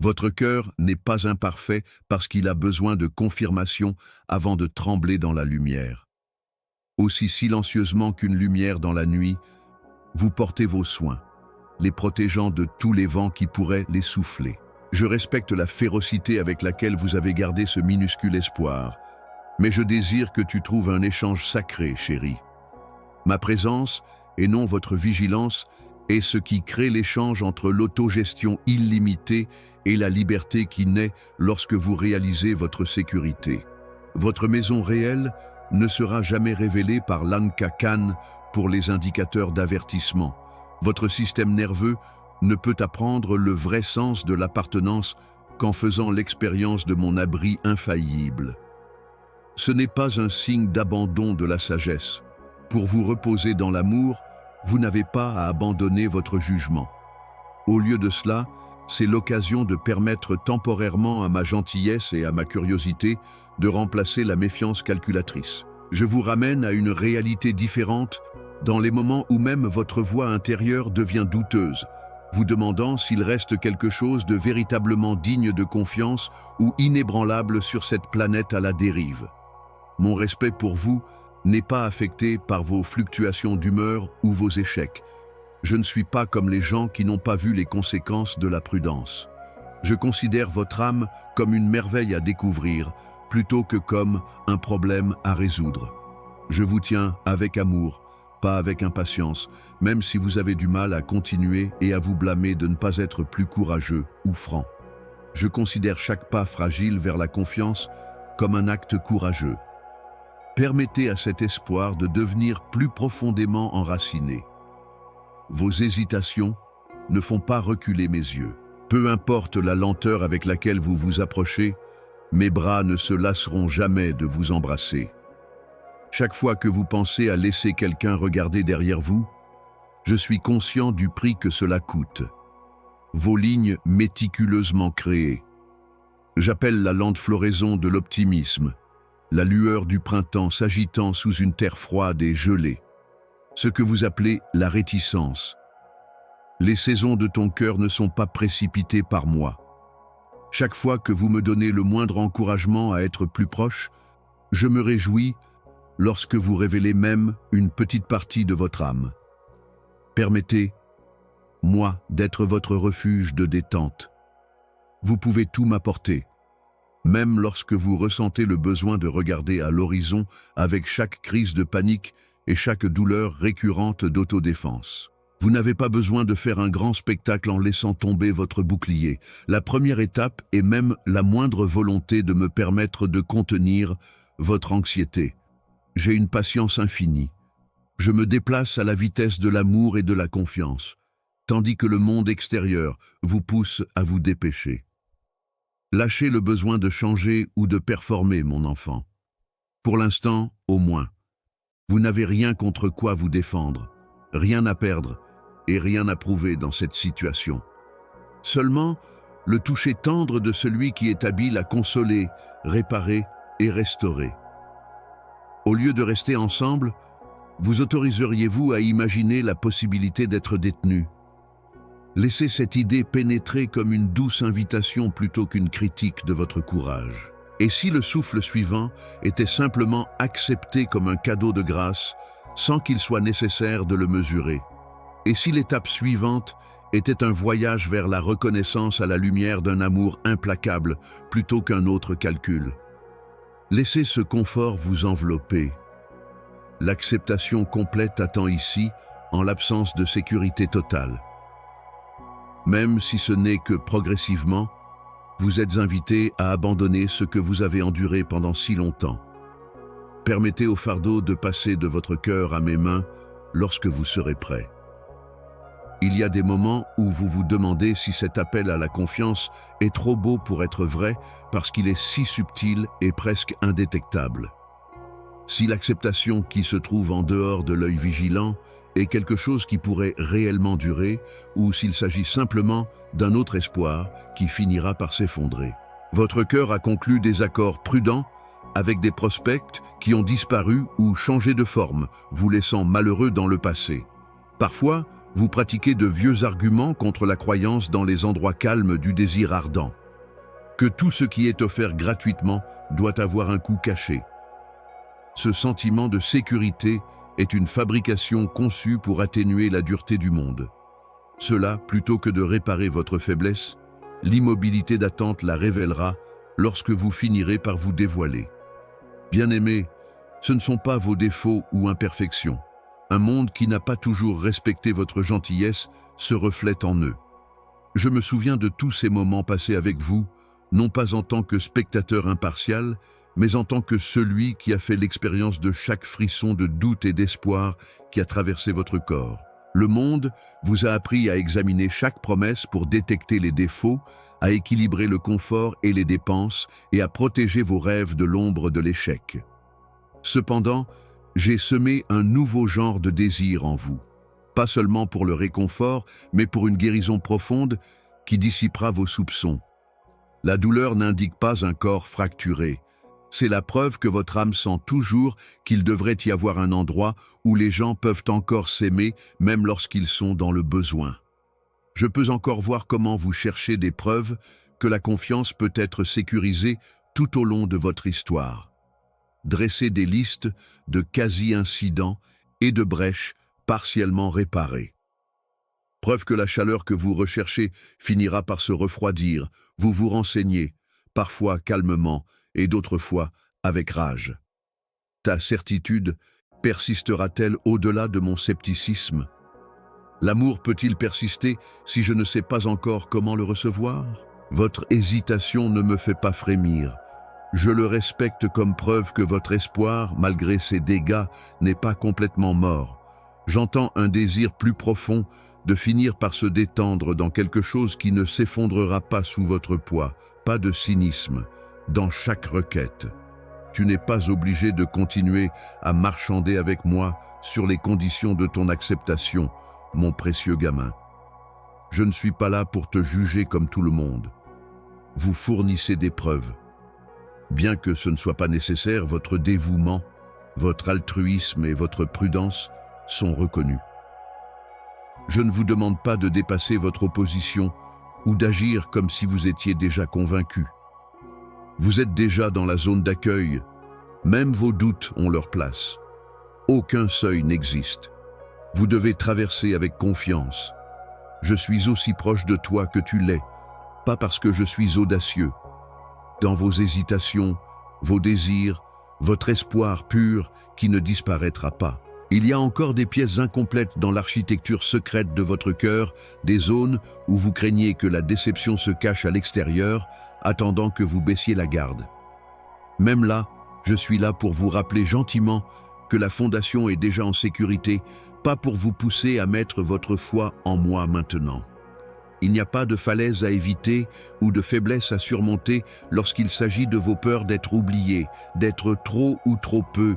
Votre cœur n'est pas imparfait parce qu'il a besoin de confirmation avant de trembler dans la lumière. Aussi silencieusement qu'une lumière dans la nuit, vous portez vos soins, les protégeant de tous les vents qui pourraient les souffler. Je respecte la férocité avec laquelle vous avez gardé ce minuscule espoir, mais je désire que tu trouves un échange sacré, chérie. Ma présence, et non votre vigilance, est ce qui crée l'échange entre l'autogestion illimitée et la liberté qui naît lorsque vous réalisez votre sécurité. Votre maison réelle ne sera jamais révélée par l'Anka Khan pour les indicateurs d'avertissement. Votre système nerveux ne peut apprendre le vrai sens de l'appartenance qu'en faisant l'expérience de mon abri infaillible. Ce n'est pas un signe d'abandon de la sagesse. Pour vous reposer dans l'amour, vous n'avez pas à abandonner votre jugement. Au lieu de cela, c'est l'occasion de permettre temporairement à ma gentillesse et à ma curiosité de remplacer la méfiance calculatrice. Je vous ramène à une réalité différente dans les moments où même votre voix intérieure devient douteuse, vous demandant s'il reste quelque chose de véritablement digne de confiance ou inébranlable sur cette planète à la dérive. Mon respect pour vous n'est pas affecté par vos fluctuations d'humeur ou vos échecs. Je ne suis pas comme les gens qui n'ont pas vu les conséquences de la prudence. Je considère votre âme comme une merveille à découvrir, plutôt que comme un problème à résoudre. Je vous tiens avec amour, pas avec impatience, même si vous avez du mal à continuer et à vous blâmer de ne pas être plus courageux ou franc. Je considère chaque pas fragile vers la confiance comme un acte courageux. Permettez à cet espoir de devenir plus profondément enraciné. Vos hésitations ne font pas reculer mes yeux. Peu importe la lenteur avec laquelle vous vous approchez, mes bras ne se lasseront jamais de vous embrasser. Chaque fois que vous pensez à laisser quelqu'un regarder derrière vous, je suis conscient du prix que cela coûte. Vos lignes méticuleusement créées. J'appelle la lente floraison de l'optimisme, la lueur du printemps s'agitant sous une terre froide et gelée. Ce que vous appelez la réticence. Les saisons de ton cœur ne sont pas précipitées par moi. Chaque fois que vous me donnez le moindre encouragement à être plus proche, je me réjouis lorsque vous révélez même une petite partie de votre âme. Permettez-moi d'être votre refuge de détente. Vous pouvez tout m'apporter, même lorsque vous ressentez le besoin de regarder à l'horizon avec chaque crise de panique et chaque douleur récurrente d'autodéfense. Vous n'avez pas besoin de faire un grand spectacle en laissant tomber votre bouclier. La première étape est même la moindre volonté de me permettre de contenir votre anxiété. J'ai une patience infinie. Je me déplace à la vitesse de l'amour et de la confiance, tandis que le monde extérieur vous pousse à vous dépêcher. Lâchez le besoin de changer ou de performer, mon enfant. Pour l'instant, au moins, vous n'avez rien contre quoi vous défendre, rien à perdre et rien à prouver dans cette situation. Seulement, le toucher tendre de celui qui est habile à consoler, réparer et restaurer. Au lieu de rester ensemble, vous autoriseriez-vous à imaginer la possibilité d'être détenus? Laissez cette idée pénétrer comme une douce invitation plutôt qu'une critique de votre courage. Et si le souffle suivant était simplement accepté comme un cadeau de grâce, sans qu'il soit nécessaire de le mesurer? Et si l'étape suivante était un voyage vers la reconnaissance à la lumière d'un amour implacable plutôt qu'un autre calcul? Laissez ce confort vous envelopper. L'acceptation complète attend ici, en l'absence de sécurité totale. Même si ce n'est que progressivement, vous êtes invité à abandonner ce que vous avez enduré pendant si longtemps. Permettez au fardeau de passer de votre cœur à mes mains lorsque vous serez prêt. Il y a des moments où vous vous demandez si cet appel à la confiance est trop beau pour être vrai parce qu'il est si subtil et presque indétectable. Si l'acceptation qui se trouve en dehors de l'œil vigilant est quelque chose qui pourrait réellement durer ou s'il s'agit simplement d'un autre espoir qui finira par s'effondrer. Votre cœur a conclu des accords prudents avec des prospects qui ont disparu ou changé de forme, vous laissant malheureux dans le passé. Parfois, vous pratiquez de vieux arguments contre la croyance dans les endroits calmes du désir ardent. Que tout ce qui est offert gratuitement doit avoir un coût caché. Ce sentiment de sécurité est une fabrication conçue pour atténuer la dureté du monde. Cela, plutôt que de réparer votre faiblesse, l'immobilité d'attente la révélera lorsque vous finirez par vous dévoiler. Bien-aimés, ce ne sont pas vos défauts ou imperfections. Un monde qui n'a pas toujours respecté votre gentillesse se reflète en eux. Je me souviens de tous ces moments passés avec vous, non pas en tant que spectateur impartial, mais en tant que celui qui a fait l'expérience de chaque frisson de doute et d'espoir qui a traversé votre corps. Le monde vous a appris à examiner chaque promesse pour détecter les défauts, à équilibrer le confort et les dépenses et à protéger vos rêves de l'ombre de l'échec. Cependant, j'ai semé un nouveau genre de désir en vous, pas seulement pour le réconfort, mais pour une guérison profonde qui dissipera vos soupçons. La douleur n'indique pas un corps fracturé. C'est la preuve que votre âme sent toujours qu'il devrait y avoir un endroit où les gens peuvent encore s'aimer, même lorsqu'ils sont dans le besoin. Je peux encore voir comment vous cherchez des preuves que la confiance peut être sécurisée tout au long de votre histoire. Dressez des listes de quasi-incidents et de brèches partiellement réparées. Preuve que la chaleur que vous recherchez finira par se refroidir, vous vous renseignez, parfois calmement et d'autres fois avec rage. Ta certitude persistera-t-elle au-delà de mon scepticisme? L'amour peut-il persister si je ne sais pas encore comment le recevoir? Votre hésitation ne me fait pas frémir. Je le respecte comme preuve que votre espoir, malgré ses dégâts, n'est pas complètement mort. J'entends un désir plus profond de finir par se détendre dans quelque chose qui ne s'effondrera pas sous votre poids, pas de cynisme, dans chaque requête. Tu n'es pas obligé de continuer à marchander avec moi sur les conditions de ton acceptation, mon précieux gamin. Je ne suis pas là pour te juger comme tout le monde. Vous fournissez des preuves. Bien que ce ne soit pas nécessaire, votre dévouement, votre altruisme et votre prudence sont reconnus. Je ne vous demande pas de dépasser votre opposition ou d'agir comme si vous étiez déjà convaincu. Vous êtes déjà dans la zone d'accueil, même vos doutes ont leur place. Aucun seuil n'existe. Vous devez traverser avec confiance. Je suis aussi proche de toi que tu l'es, pas parce que je suis audacieux. Dans vos hésitations, vos désirs, votre espoir pur qui ne disparaîtra pas. Il y a encore des pièces incomplètes dans l'architecture secrète de votre cœur, des zones où vous craignez que la déception se cache à l'extérieur, attendant que vous baissiez la garde. Même là, je suis là pour vous rappeler gentiment que la fondation est déjà en sécurité, pas pour vous pousser à mettre votre foi en moi maintenant. Il n'y a pas de falaise à éviter ou de faiblesse à surmonter lorsqu'il s'agit de vos peurs d'être oubliés, d'être trop ou trop peu,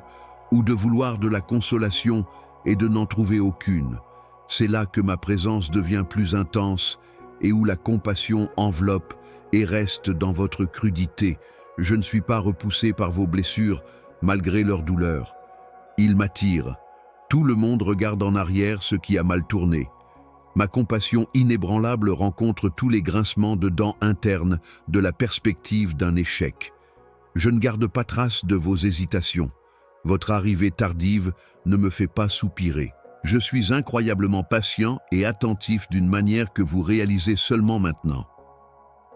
ou de vouloir de la consolation et de n'en trouver aucune. C'est là que ma présence devient plus intense et où la compassion enveloppe et reste dans votre crudité. Je ne suis pas repoussé par vos blessures, malgré leur douleur. Ils m'attirent. Tout le monde regarde en arrière ce qui a mal tourné. Ma compassion inébranlable rencontre tous les grincements de dents internes de la perspective d'un échec. Je ne garde pas trace de vos hésitations. Votre arrivée tardive ne me fait pas soupirer. Je suis incroyablement patient et attentif d'une manière que vous réalisez seulement maintenant.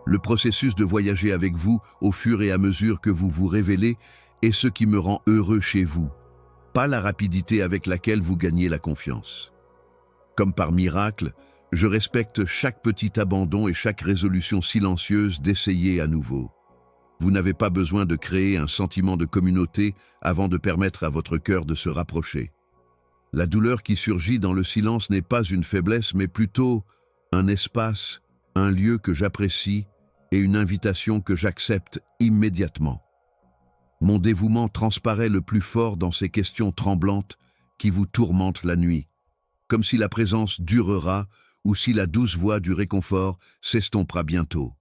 Le processus de voyager avec vous au fur et à mesure que vous vous révélez est ce qui me rend heureux chez vous, pas la rapidité avec laquelle vous gagnez la confiance. Comme par miracle, je respecte chaque petit abandon et chaque résolution silencieuse d'essayer à nouveau. Vous n'avez pas besoin de créer un sentiment de communauté avant de permettre à votre cœur de se rapprocher. La douleur qui surgit dans le silence n'est pas une faiblesse, mais plutôt un espace, un lieu que j'apprécie et une invitation que j'accepte immédiatement. Mon dévouement transparaît le plus fort dans ces questions tremblantes qui vous tourmentent la nuit, comme si la présence durera ou si la douce voix du réconfort s'estompera bientôt.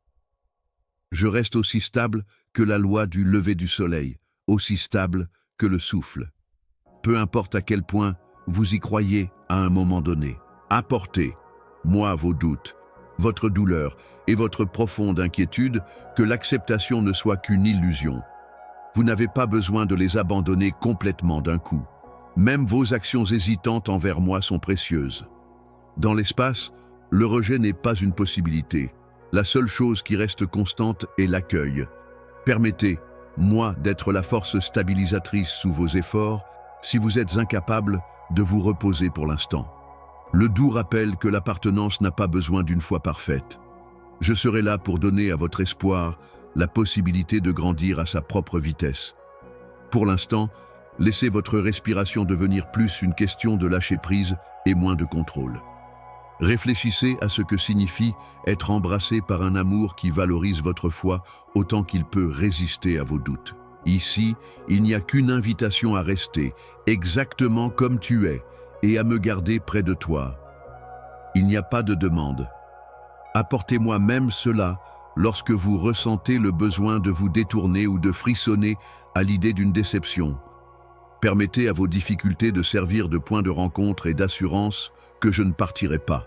Je reste aussi stable que la loi du lever du soleil, aussi stable que le souffle. Peu importe à quel point vous y croyez à un moment donné. Apportez, moi, vos doutes, votre douleur et votre profonde inquiétude, que l'acceptation ne soit qu'une illusion. Vous n'avez pas besoin de les abandonner complètement d'un coup. Même vos actions hésitantes envers moi sont précieuses. Dans l'espace, le rejet n'est pas une possibilité. La seule chose qui reste constante est l'accueil. Permettez, moi, d'être la force stabilisatrice sous vos efforts, si vous êtes incapable de vous reposer pour l'instant. Le doux rappel que l'appartenance n'a pas besoin d'une foi parfaite. Je serai là pour donner à votre espoir la possibilité de grandir à sa propre vitesse. Pour l'instant, laissez votre respiration devenir plus une question de lâcher prise et moins de contrôle. Réfléchissez à ce que signifie être embrassé par un amour qui valorise votre foi autant qu'il peut résister à vos doutes. Ici, il n'y a qu'une invitation à rester exactement comme tu es et à me garder près de toi. Il n'y a pas de demande. Apportez-moi même cela lorsque vous ressentez le besoin de vous détourner ou de frissonner à l'idée d'une déception. Permettez à vos difficultés de servir de point de rencontre et d'assurance que je ne partirai pas.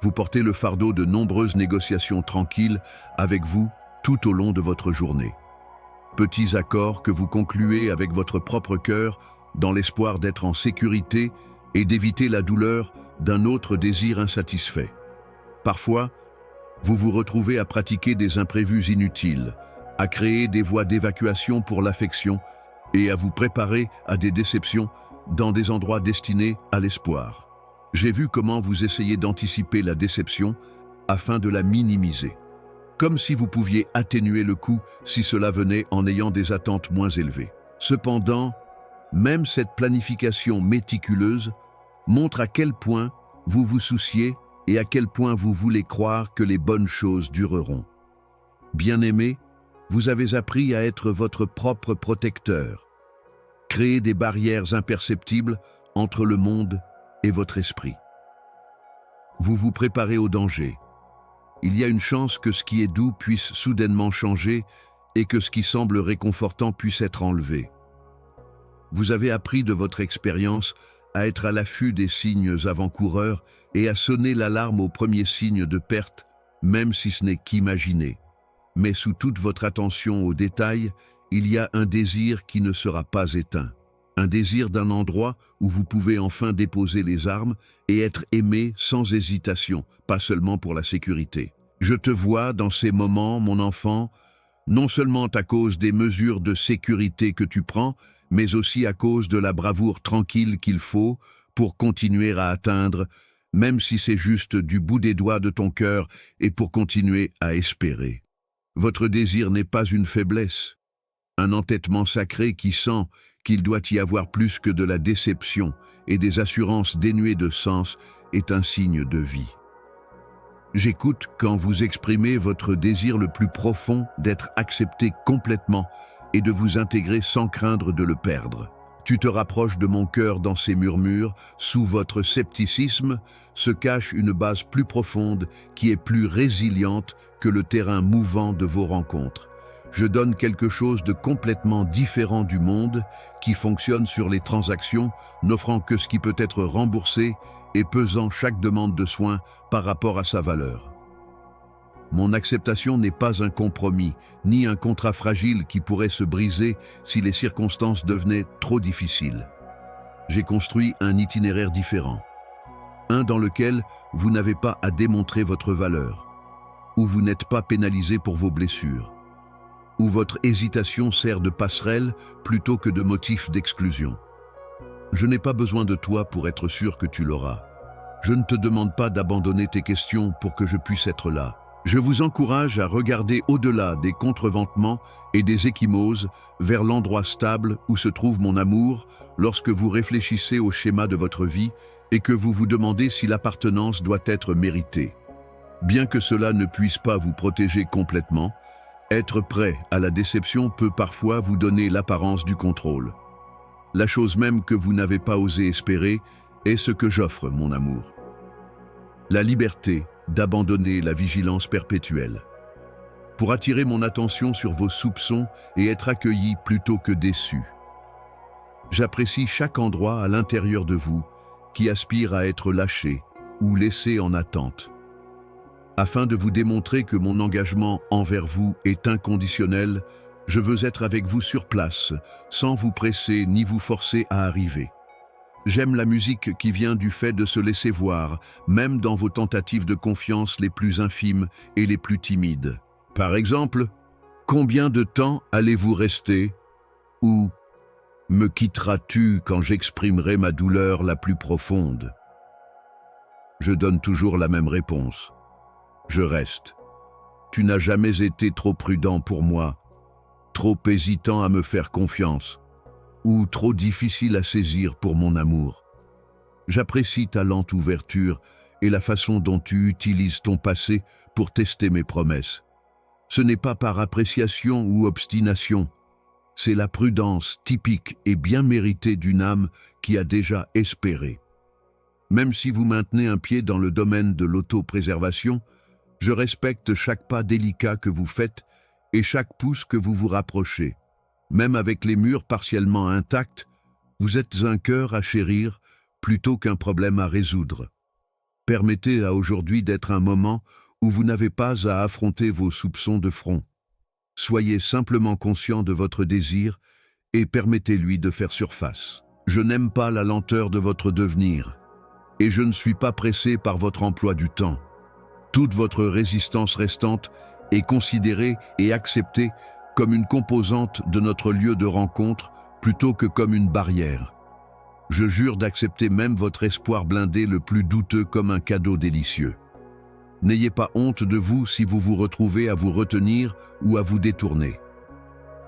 Vous portez le fardeau de nombreuses négociations tranquilles avec vous tout au long de votre journée. Petits accords que vous concluez avec votre propre cœur dans l'espoir d'être en sécurité et d'éviter la douleur d'un autre désir insatisfait. Parfois, vous vous retrouvez à pratiquer des imprévus inutiles, à créer des voies d'évacuation pour l'affection et à vous préparer à des déceptions dans des endroits destinés à l'espoir. J'ai vu comment vous essayez d'anticiper la déception afin de la minimiser, comme si vous pouviez atténuer le coup si cela venait en ayant des attentes moins élevées. Cependant, même cette planification méticuleuse montre à quel point vous vous souciez et à quel point vous voulez croire que les bonnes choses dureront. Bien-aimé, vous avez appris à être votre propre protecteur. Créez des barrières imperceptibles entre le monde et votre esprit. Vous vous préparez au danger. Il y a une chance que ce qui est doux puisse soudainement changer et que ce qui semble réconfortant puisse être enlevé. Vous avez appris de votre expérience à être à l'affût des signes avant-coureurs et à sonner l'alarme au premier signe de perte même si ce n'est qu'imaginer. Mais sous toute votre attention aux détails, il y a un désir qui ne sera pas éteint. Un désir d'un endroit où vous pouvez enfin déposer les armes et être aimé sans hésitation, pas seulement pour la sécurité. Je te vois dans ces moments, mon enfant, non seulement à cause des mesures de sécurité que tu prends, mais aussi à cause de la bravoure tranquille qu'il faut pour continuer à atteindre, même si c'est juste du bout des doigts de ton cœur, et pour continuer à espérer. Votre désir n'est pas une faiblesse, un entêtement sacré qui sent qu'il doit y avoir plus que de la déception et des assurances dénuées de sens est un signe de vie. J'écoute quand vous exprimez votre désir le plus profond d'être accepté complètement et de vous intégrer sans craindre de le perdre. Tu te rapproches de mon cœur dans ces murmures, sous votre scepticisme se cache une base plus profonde qui est plus résiliente que le terrain mouvant de vos rencontres. Je donne quelque chose de complètement différent du monde qui fonctionne sur les transactions, n'offrant que ce qui peut être remboursé et pesant chaque demande de soins par rapport à sa valeur. Mon acceptation n'est pas un compromis, ni un contrat fragile qui pourrait se briser si les circonstances devenaient trop difficiles. J'ai construit un itinéraire différent, un dans lequel vous n'avez pas à démontrer votre valeur, où vous n'êtes pas pénalisé pour vos blessures, où votre hésitation sert de passerelle plutôt que de motif d'exclusion. Je n'ai pas besoin de toi pour être sûr que tu l'auras. Je ne te demande pas d'abandonner tes questions pour que je puisse être là. Je vous encourage à regarder au-delà des contreventements et des ecchymoses vers l'endroit stable où se trouve mon amour lorsque vous réfléchissez au schéma de votre vie et que vous vous demandez si l'appartenance doit être méritée. Bien que cela ne puisse pas vous protéger complètement, être prêt à la déception peut parfois vous donner l'apparence du contrôle. La chose même que vous n'avez pas osé espérer est ce que j'offre, mon amour. La liberté d'abandonner la vigilance perpétuelle. Pour attirer mon attention sur vos soupçons et être accueilli plutôt que déçu. J'apprécie chaque endroit à l'intérieur de vous qui aspire à être lâché ou laissé en attente. Afin de vous démontrer que mon engagement envers vous est inconditionnel, je veux être avec vous sur place, sans vous presser ni vous forcer à arriver. J'aime la musique qui vient du fait de se laisser voir, même dans vos tentatives de confiance les plus infimes et les plus timides. Par exemple, combien de temps allez-vous rester? Ou me quitteras-tu quand j'exprimerai ma douleur la plus profonde? Je donne toujours la même réponse. Je reste. Tu n'as jamais été trop prudent pour moi, trop hésitant à me faire confiance, ou trop difficile à saisir pour mon amour. J'apprécie ta lente ouverture et la façon dont tu utilises ton passé pour tester mes promesses. Ce n'est pas par appréciation ou obstination, c'est la prudence typique et bien méritée d'une âme qui a déjà espéré. Même si vous maintenez un pied dans le domaine de l'autopréservation, je respecte chaque pas délicat que vous faites et chaque pouce que vous vous rapprochez. Même avec les murs partiellement intacts, vous êtes un cœur à chérir plutôt qu'un problème à résoudre. Permettez à aujourd'hui d'être un moment où vous n'avez pas à affronter vos soupçons de front. Soyez simplement conscient de votre désir et permettez-lui de faire surface. Je n'aime pas la lenteur de votre devenir et je ne suis pas pressé par votre emploi du temps. Toute votre résistance restante est considérée et acceptée comme une composante de notre lieu de rencontre plutôt que comme une barrière. Je jure d'accepter même votre espoir blindé le plus douteux comme un cadeau délicieux. N'ayez pas honte de vous si vous vous retrouvez à vous retenir ou à vous détourner.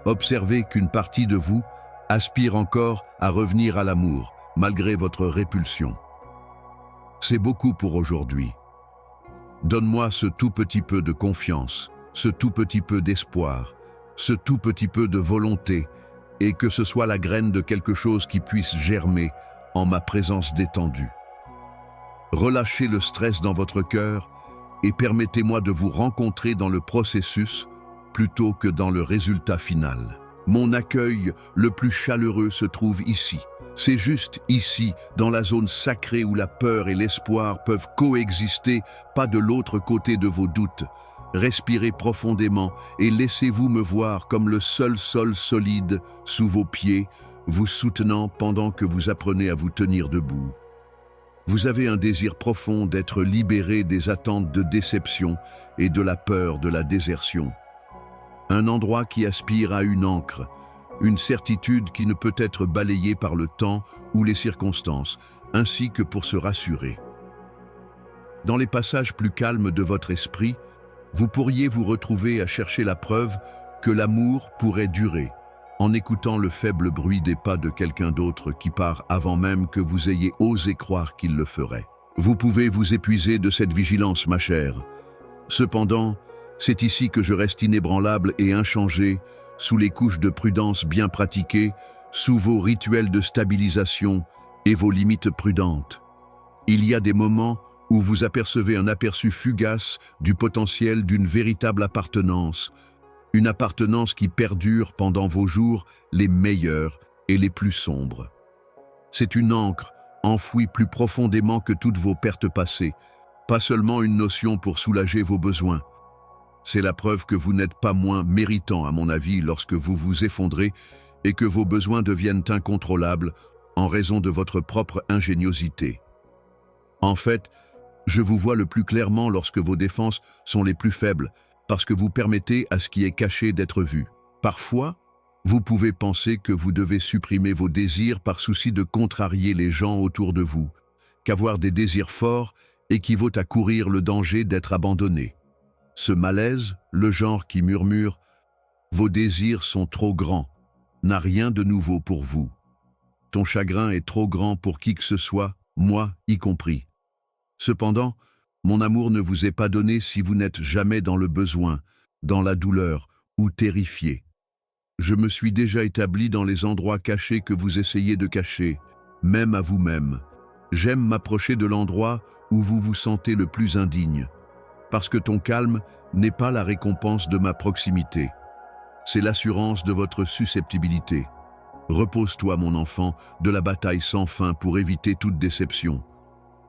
Observez qu'une partie de vous aspire encore à revenir à l'amour, malgré votre répulsion. C'est beaucoup pour aujourd'hui. Donne-moi ce tout petit peu de confiance, ce tout petit peu d'espoir, ce tout petit peu de volonté, et que ce soit la graine de quelque chose qui puisse germer en ma présence détendue. Relâchez le stress dans votre cœur et permettez-moi de vous rencontrer dans le processus plutôt que dans le résultat final. Mon accueil le plus chaleureux se trouve ici, C'est juste ici, dans la zone sacrée où la peur et l'espoir peuvent coexister, pas de l'autre côté de vos doutes. Respirez profondément et laissez-vous me voir comme le seul sol solide sous vos pieds, vous soutenant pendant que vous apprenez à vous tenir debout. Vous avez un désir profond d'être libéré des attentes de déception et de la peur de la désertion. Un endroit qui aspire à une ancre, une certitude qui ne peut être balayée par le temps ou les circonstances, ainsi que pour se rassurer. Dans les passages plus calmes de votre esprit, vous pourriez vous retrouver à chercher la preuve que l'amour pourrait durer, en écoutant le faible bruit des pas de quelqu'un d'autre qui part avant même que vous ayez osé croire qu'il le ferait. Vous pouvez vous épuiser de cette vigilance, ma chère. Cependant, c'est ici que je reste inébranlable et inchangé, sous les couches de prudence bien pratiquées, sous vos rituels de stabilisation et vos limites prudentes. Il y a des moments où vous apercevez un aperçu fugace du potentiel d'une véritable appartenance, une appartenance qui perdure pendant vos jours les meilleurs et les plus sombres. C'est une ancre enfouie plus profondément que toutes vos pertes passées, pas seulement une notion pour soulager vos besoins. C'est la preuve que vous n'êtes pas moins méritant, à mon avis, lorsque vous vous effondrez et que vos besoins deviennent incontrôlables en raison de votre propre ingéniosité. En fait, je vous vois le plus clairement lorsque vos défenses sont les plus faibles, parce que vous permettez à ce qui est caché d'être vu. Parfois, vous pouvez penser que vous devez supprimer vos désirs par souci de contrarier les gens autour de vous, qu'avoir des désirs forts équivaut à courir le danger d'être abandonné. Ce malaise, le genre qui murmure « Vos désirs sont trop grands », n'a rien de nouveau pour vous. Ton chagrin est trop grand pour qui que ce soit, moi y compris. Cependant, mon amour ne vous est pas donné si vous n'êtes jamais dans le besoin, dans la douleur ou terrifié. Je me suis déjà établi dans les endroits cachés que vous essayez de cacher, même à vous-même. J'aime m'approcher de l'endroit où vous vous sentez le plus indigne, parce que ton calme n'est pas la récompense de ma proximité. C'est l'assurance de votre susceptibilité. Repose-toi, mon enfant, de la bataille sans fin pour éviter toute déception.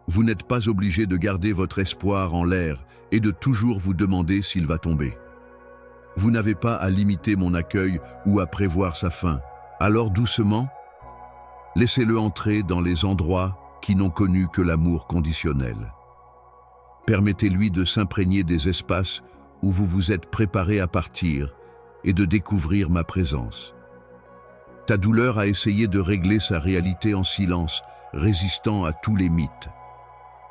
Vous n'êtes pas obligé de garder votre espoir en l'air et de toujours vous demander s'il va tomber. Vous n'avez pas à limiter mon accueil ou à prévoir sa fin. Alors doucement, laissez-le entrer dans les endroits qui n'ont connu que l'amour conditionnel. Permettez-lui de s'imprégner des espaces où vous vous êtes préparé à partir et de découvrir ma présence. Ta douleur a essayé de régler sa réalité en silence, résistant à tous les mythes.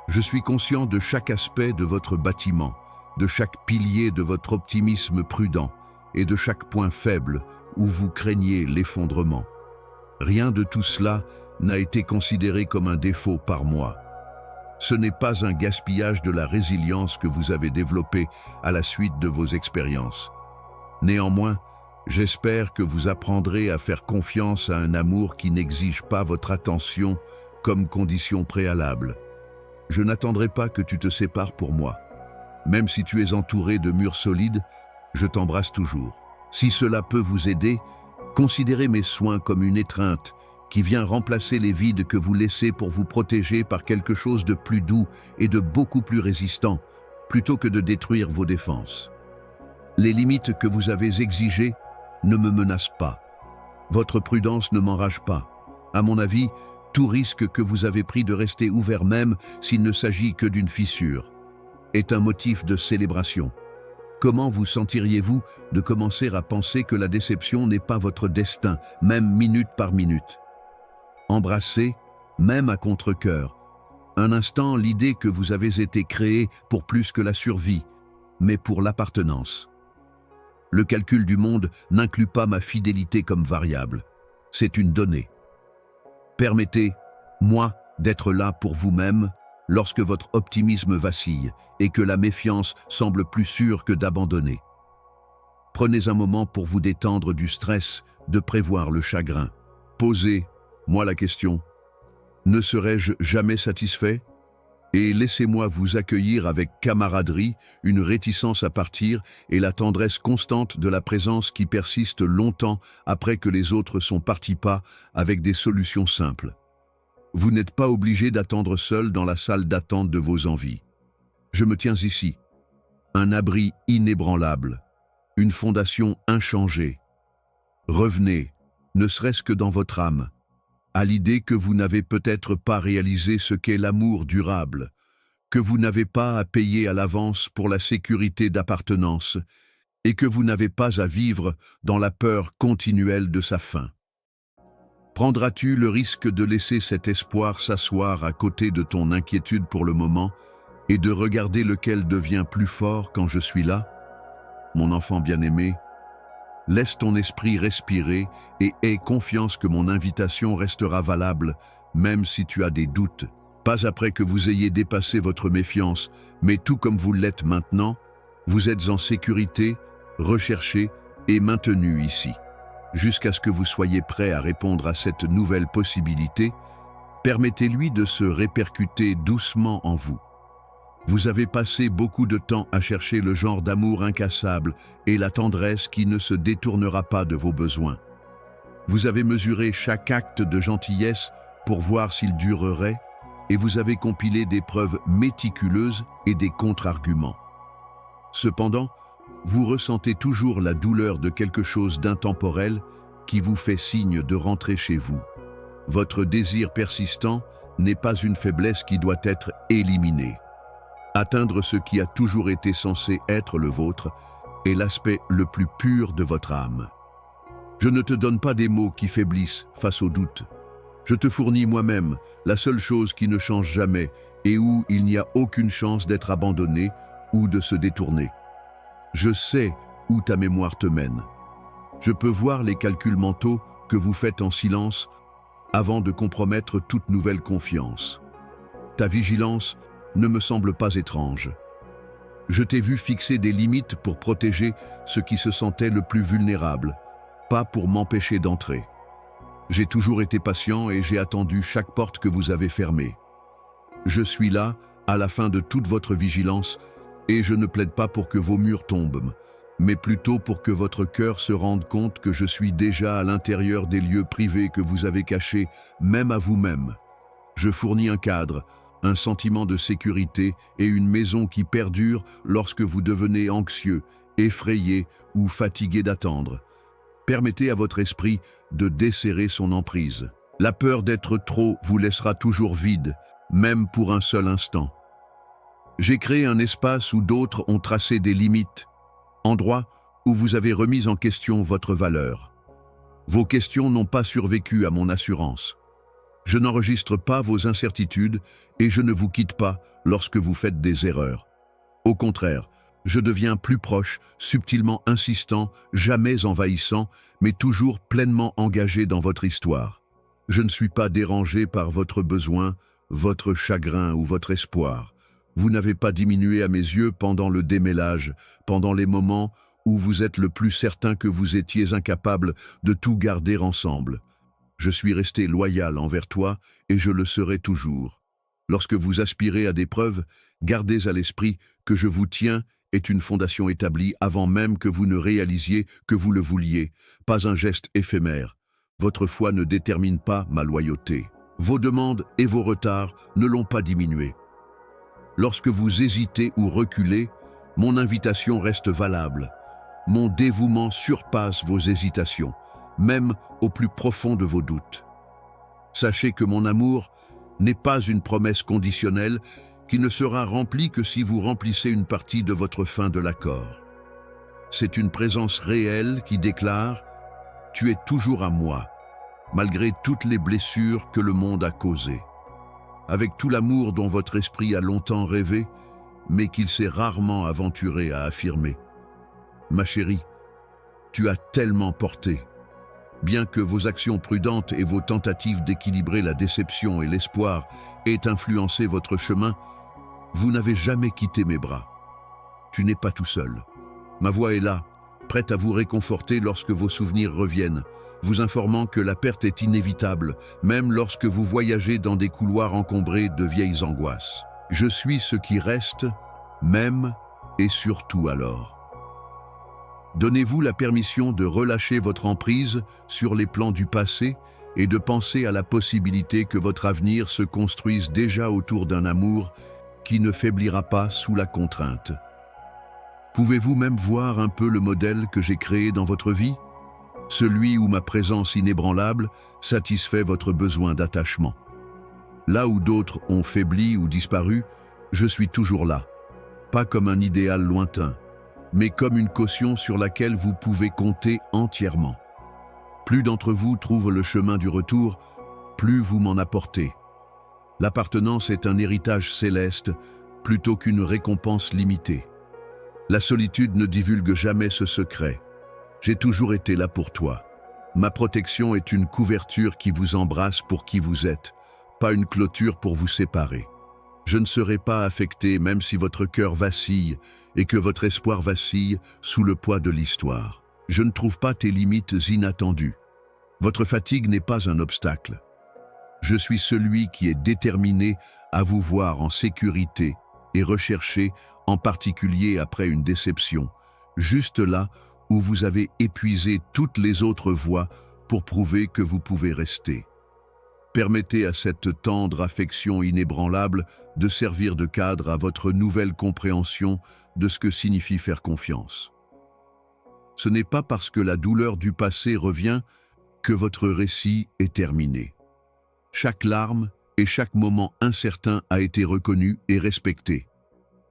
Je suis conscient de chaque aspect de votre bâtiment, de chaque pilier de votre optimisme prudent et de chaque point faible où vous craignez l'effondrement. Rien de tout cela n'a été considéré comme un défaut par moi. Ce n'est pas un gaspillage de la résilience que vous avez développé à la suite de vos expériences. Néanmoins, j'espère que vous apprendrez à faire confiance à un amour qui n'exige pas votre attention comme condition préalable. Je n'attendrai pas que tu te sépares pour moi. Même si tu es entouré de murs solides, je t'embrasse toujours. Si cela peut vous aider, considérez mes soins comme une étreinte qui vient remplacer les vides que vous laissez pour vous protéger par quelque chose de plus doux et de beaucoup plus résistant, plutôt que de détruire vos défenses. Les limites que vous avez exigées ne me menacent pas. Votre prudence ne m'enrage pas. À mon avis, tout risque que vous avez pris de rester ouvert même s'il ne s'agit que d'une fissure est un motif de célébration. Comment vous sentiriez-vous de commencer à penser que la déception n'est pas votre destin, même minute par minute? Embrassez, même à contre-cœur, un instant l'idée que vous avez été créé pour plus que la survie, mais pour l'appartenance. Le calcul du monde n'inclut pas ma fidélité comme variable. C'est une donnée. Permettez, moi, d'être là pour vous-même lorsque votre optimisme vacille et que la méfiance semble plus sûre que d'abandonner. Prenez un moment pour vous détendre du stress de prévoir le chagrin. Posez, moi la question, ne serais-je jamais satisfait? Et laissez-moi vous accueillir avec camaraderie, une réticence à partir et la tendresse constante de la présence qui persiste longtemps après que les autres sont partis, pas avec des solutions simples. Vous n'êtes pas obligé d'attendre seul dans la salle d'attente de vos envies. Je me tiens ici, un abri inébranlable, une fondation inchangée. Revenez, ne serait-ce que dans votre âme, à l'idée que vous n'avez peut-être pas réalisé ce qu'est l'amour durable, que vous n'avez pas à payer à l'avance pour la sécurité d'appartenance et que vous n'avez pas à vivre dans la peur continuelle de sa fin. Prendras-tu le risque de laisser cet espoir s'asseoir à côté de ton inquiétude pour le moment et de regarder lequel devient plus fort quand je suis là? Mon enfant bien-aimé, laisse ton esprit respirer et aie confiance que mon invitation restera valable, même si tu as des doutes. Pas après que vous ayez dépassé votre méfiance, mais tout comme vous l'êtes maintenant, vous êtes en sécurité, recherché et maintenu ici. Jusqu'à ce que vous soyez prêt à répondre à cette nouvelle possibilité, permettez-lui de se répercuter doucement en vous. Vous avez passé beaucoup de temps à chercher le genre d'amour incassable et la tendresse qui ne se détournera pas de vos besoins. Vous avez mesuré chaque acte de gentillesse pour voir s'il durerait, et vous avez compilé des preuves méticuleuses et des contre-arguments. Cependant, vous ressentez toujours la douleur de quelque chose d'intemporel qui vous fait signe de rentrer chez vous. Votre désir persistant n'est pas une faiblesse qui doit être éliminée. Atteindre ce qui a toujours été censé être le vôtre est l'aspect le plus pur de votre âme. Je ne te donne pas des mots qui faiblissent face au doute. Je te fournis moi-même la seule chose qui ne change jamais et où il n'y a aucune chance d'être abandonné ou de se détourner. Je sais où ta mémoire te mène. Je peux voir les calculs mentaux que vous faites en silence avant de compromettre toute nouvelle confiance. Ta vigilance ne me semble pas étrange. Je t'ai vu fixer des limites pour protéger ce qui se sentait le plus vulnérable, pas pour m'empêcher d'entrer. J'ai toujours été patient et j'ai attendu chaque porte que vous avez fermée. Je suis là, à la fin de toute votre vigilance, et je ne plaide pas pour que vos murs tombent, mais plutôt pour que votre cœur se rende compte que je suis déjà à l'intérieur des lieux privés que vous avez cachés, même à vous-même. Je fournis un cadre, un sentiment de sécurité et une maison qui perdure lorsque vous devenez anxieux, effrayé ou fatigué d'attendre. Permettez à votre esprit de desserrer son emprise. La peur d'être trop vous laissera toujours vide, même pour un seul instant. J'ai créé un espace où d'autres ont tracé des limites, endroit où vous avez remis en question votre valeur. Vos questions n'ont pas survécu à mon assurance. Je n'enregistre pas vos incertitudes et je ne vous quitte pas lorsque vous faites des erreurs. Au contraire, je deviens plus proche, subtilement insistant, jamais envahissant, mais toujours pleinement engagé dans votre histoire. Je ne suis pas dérangé par votre besoin, votre chagrin ou votre espoir. Vous n'avez pas diminué à mes yeux pendant le démêlage, pendant les moments où vous êtes le plus certain que vous étiez incapable de tout garder ensemble. Je suis resté loyal envers toi et je le serai toujours. Lorsque vous aspirez à des preuves, gardez à l'esprit que je vous tiens est une fondation établie avant même que vous ne réalisiez que vous le vouliez, pas un geste éphémère. Votre foi ne détermine pas ma loyauté. Vos demandes et vos retards ne l'ont pas diminué. Lorsque vous hésitez ou reculez, mon invitation reste valable. Mon dévouement surpasse vos hésitations, même au plus profond de vos doutes. Sachez que mon amour n'est pas une promesse conditionnelle qui ne sera remplie que si vous remplissez une partie de votre fin de l'accord. C'est une présence réelle qui déclare « Tu es toujours à moi », malgré toutes les blessures que le monde a causées. Avec tout l'amour dont votre esprit a longtemps rêvé, mais qu'il s'est rarement aventuré à affirmer. Ma chérie, tu as tellement porté. Bien que vos actions prudentes et vos tentatives d'équilibrer la déception et l'espoir aient influencé votre chemin, vous n'avez jamais quitté mes bras. Tu n'es pas tout seul. Ma voix est là, prête à vous réconforter lorsque vos souvenirs reviennent, vous informant que la perte est inévitable, même lorsque vous voyagez dans des couloirs encombrés de vieilles angoisses. Je suis ce qui reste, même et surtout alors. Donnez-vous la permission de relâcher votre emprise sur les plans du passé et de penser à la possibilité que votre avenir se construise déjà autour d'un amour qui ne faiblira pas sous la contrainte. Pouvez-vous même voir un peu le modèle que j'ai créé dans votre vie? Celui où ma présence inébranlable satisfait votre besoin d'attachement. Là où d'autres ont faibli ou disparu, je suis toujours là, pas comme un idéal lointain, mais comme une caution sur laquelle vous pouvez compter entièrement. Plus d'entre vous trouvent le chemin du retour, plus vous m'en apportez. L'appartenance est un héritage céleste plutôt qu'une récompense limitée. La solitude ne divulgue jamais ce secret. J'ai toujours été là pour toi. Ma protection est une couverture qui vous embrasse pour qui vous êtes, pas une clôture pour vous séparer. Je ne serai pas affecté même si votre cœur vacille et que votre espoir vacille sous le poids de l'histoire. Je ne trouve pas tes limites inattendues. Votre fatigue n'est pas un obstacle. Je suis celui qui est déterminé à vous voir en sécurité et recherché, en particulier après une déception, juste là où vous avez épuisé toutes les autres voies pour prouver que vous pouvez rester. Permettez à cette tendre affection inébranlable de servir de cadre à votre nouvelle compréhension de ce que signifie faire confiance. Ce n'est pas parce que la douleur du passé revient que votre récit est terminé. Chaque larme et chaque moment incertain a été reconnu et respecté.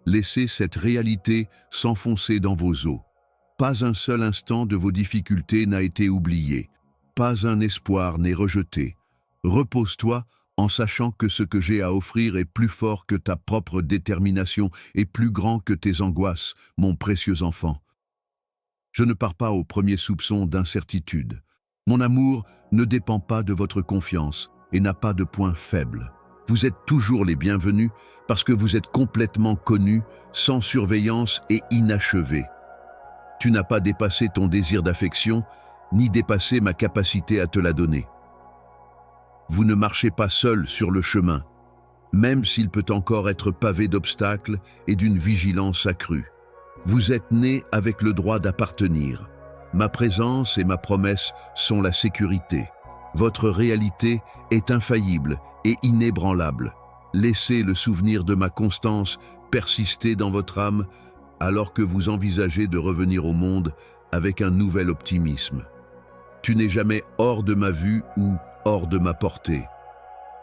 Laissez cette réalité s'enfoncer dans vos os. Pas un seul instant de vos difficultés n'a été oublié. Pas un espoir n'est rejeté. Repose-toi en sachant que ce que j'ai à offrir est plus fort que ta propre détermination et plus grand que tes angoisses, mon précieux enfant. Je ne pars pas au premier soupçon d'incertitude. Mon amour ne dépend pas de votre confiance et n'a pas de point faible. Vous êtes toujours les bienvenus parce que vous êtes complètement connus, sans surveillance et inachevés. Tu n'as pas dépassé ton désir d'affection, ni dépassé ma capacité à te la donner. Vous ne marchez pas seul sur le chemin, même s'il peut encore être pavé d'obstacles et d'une vigilance accrue. Vous êtes né avec le droit d'appartenir. Ma présence et ma promesse sont la sécurité. Votre réalité est infaillible et inébranlable. Laissez le souvenir de ma constance persister dans votre âme alors que vous envisagez de revenir au monde avec un nouvel optimisme. Tu n'es jamais hors de ma vue ou hors de ma portée.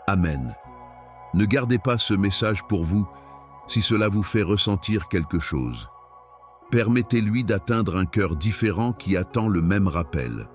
Amen. Ne gardez pas ce message pour vous si cela vous fait ressentir quelque chose. Permettez-lui d'atteindre un cœur différent qui attend le même rappel.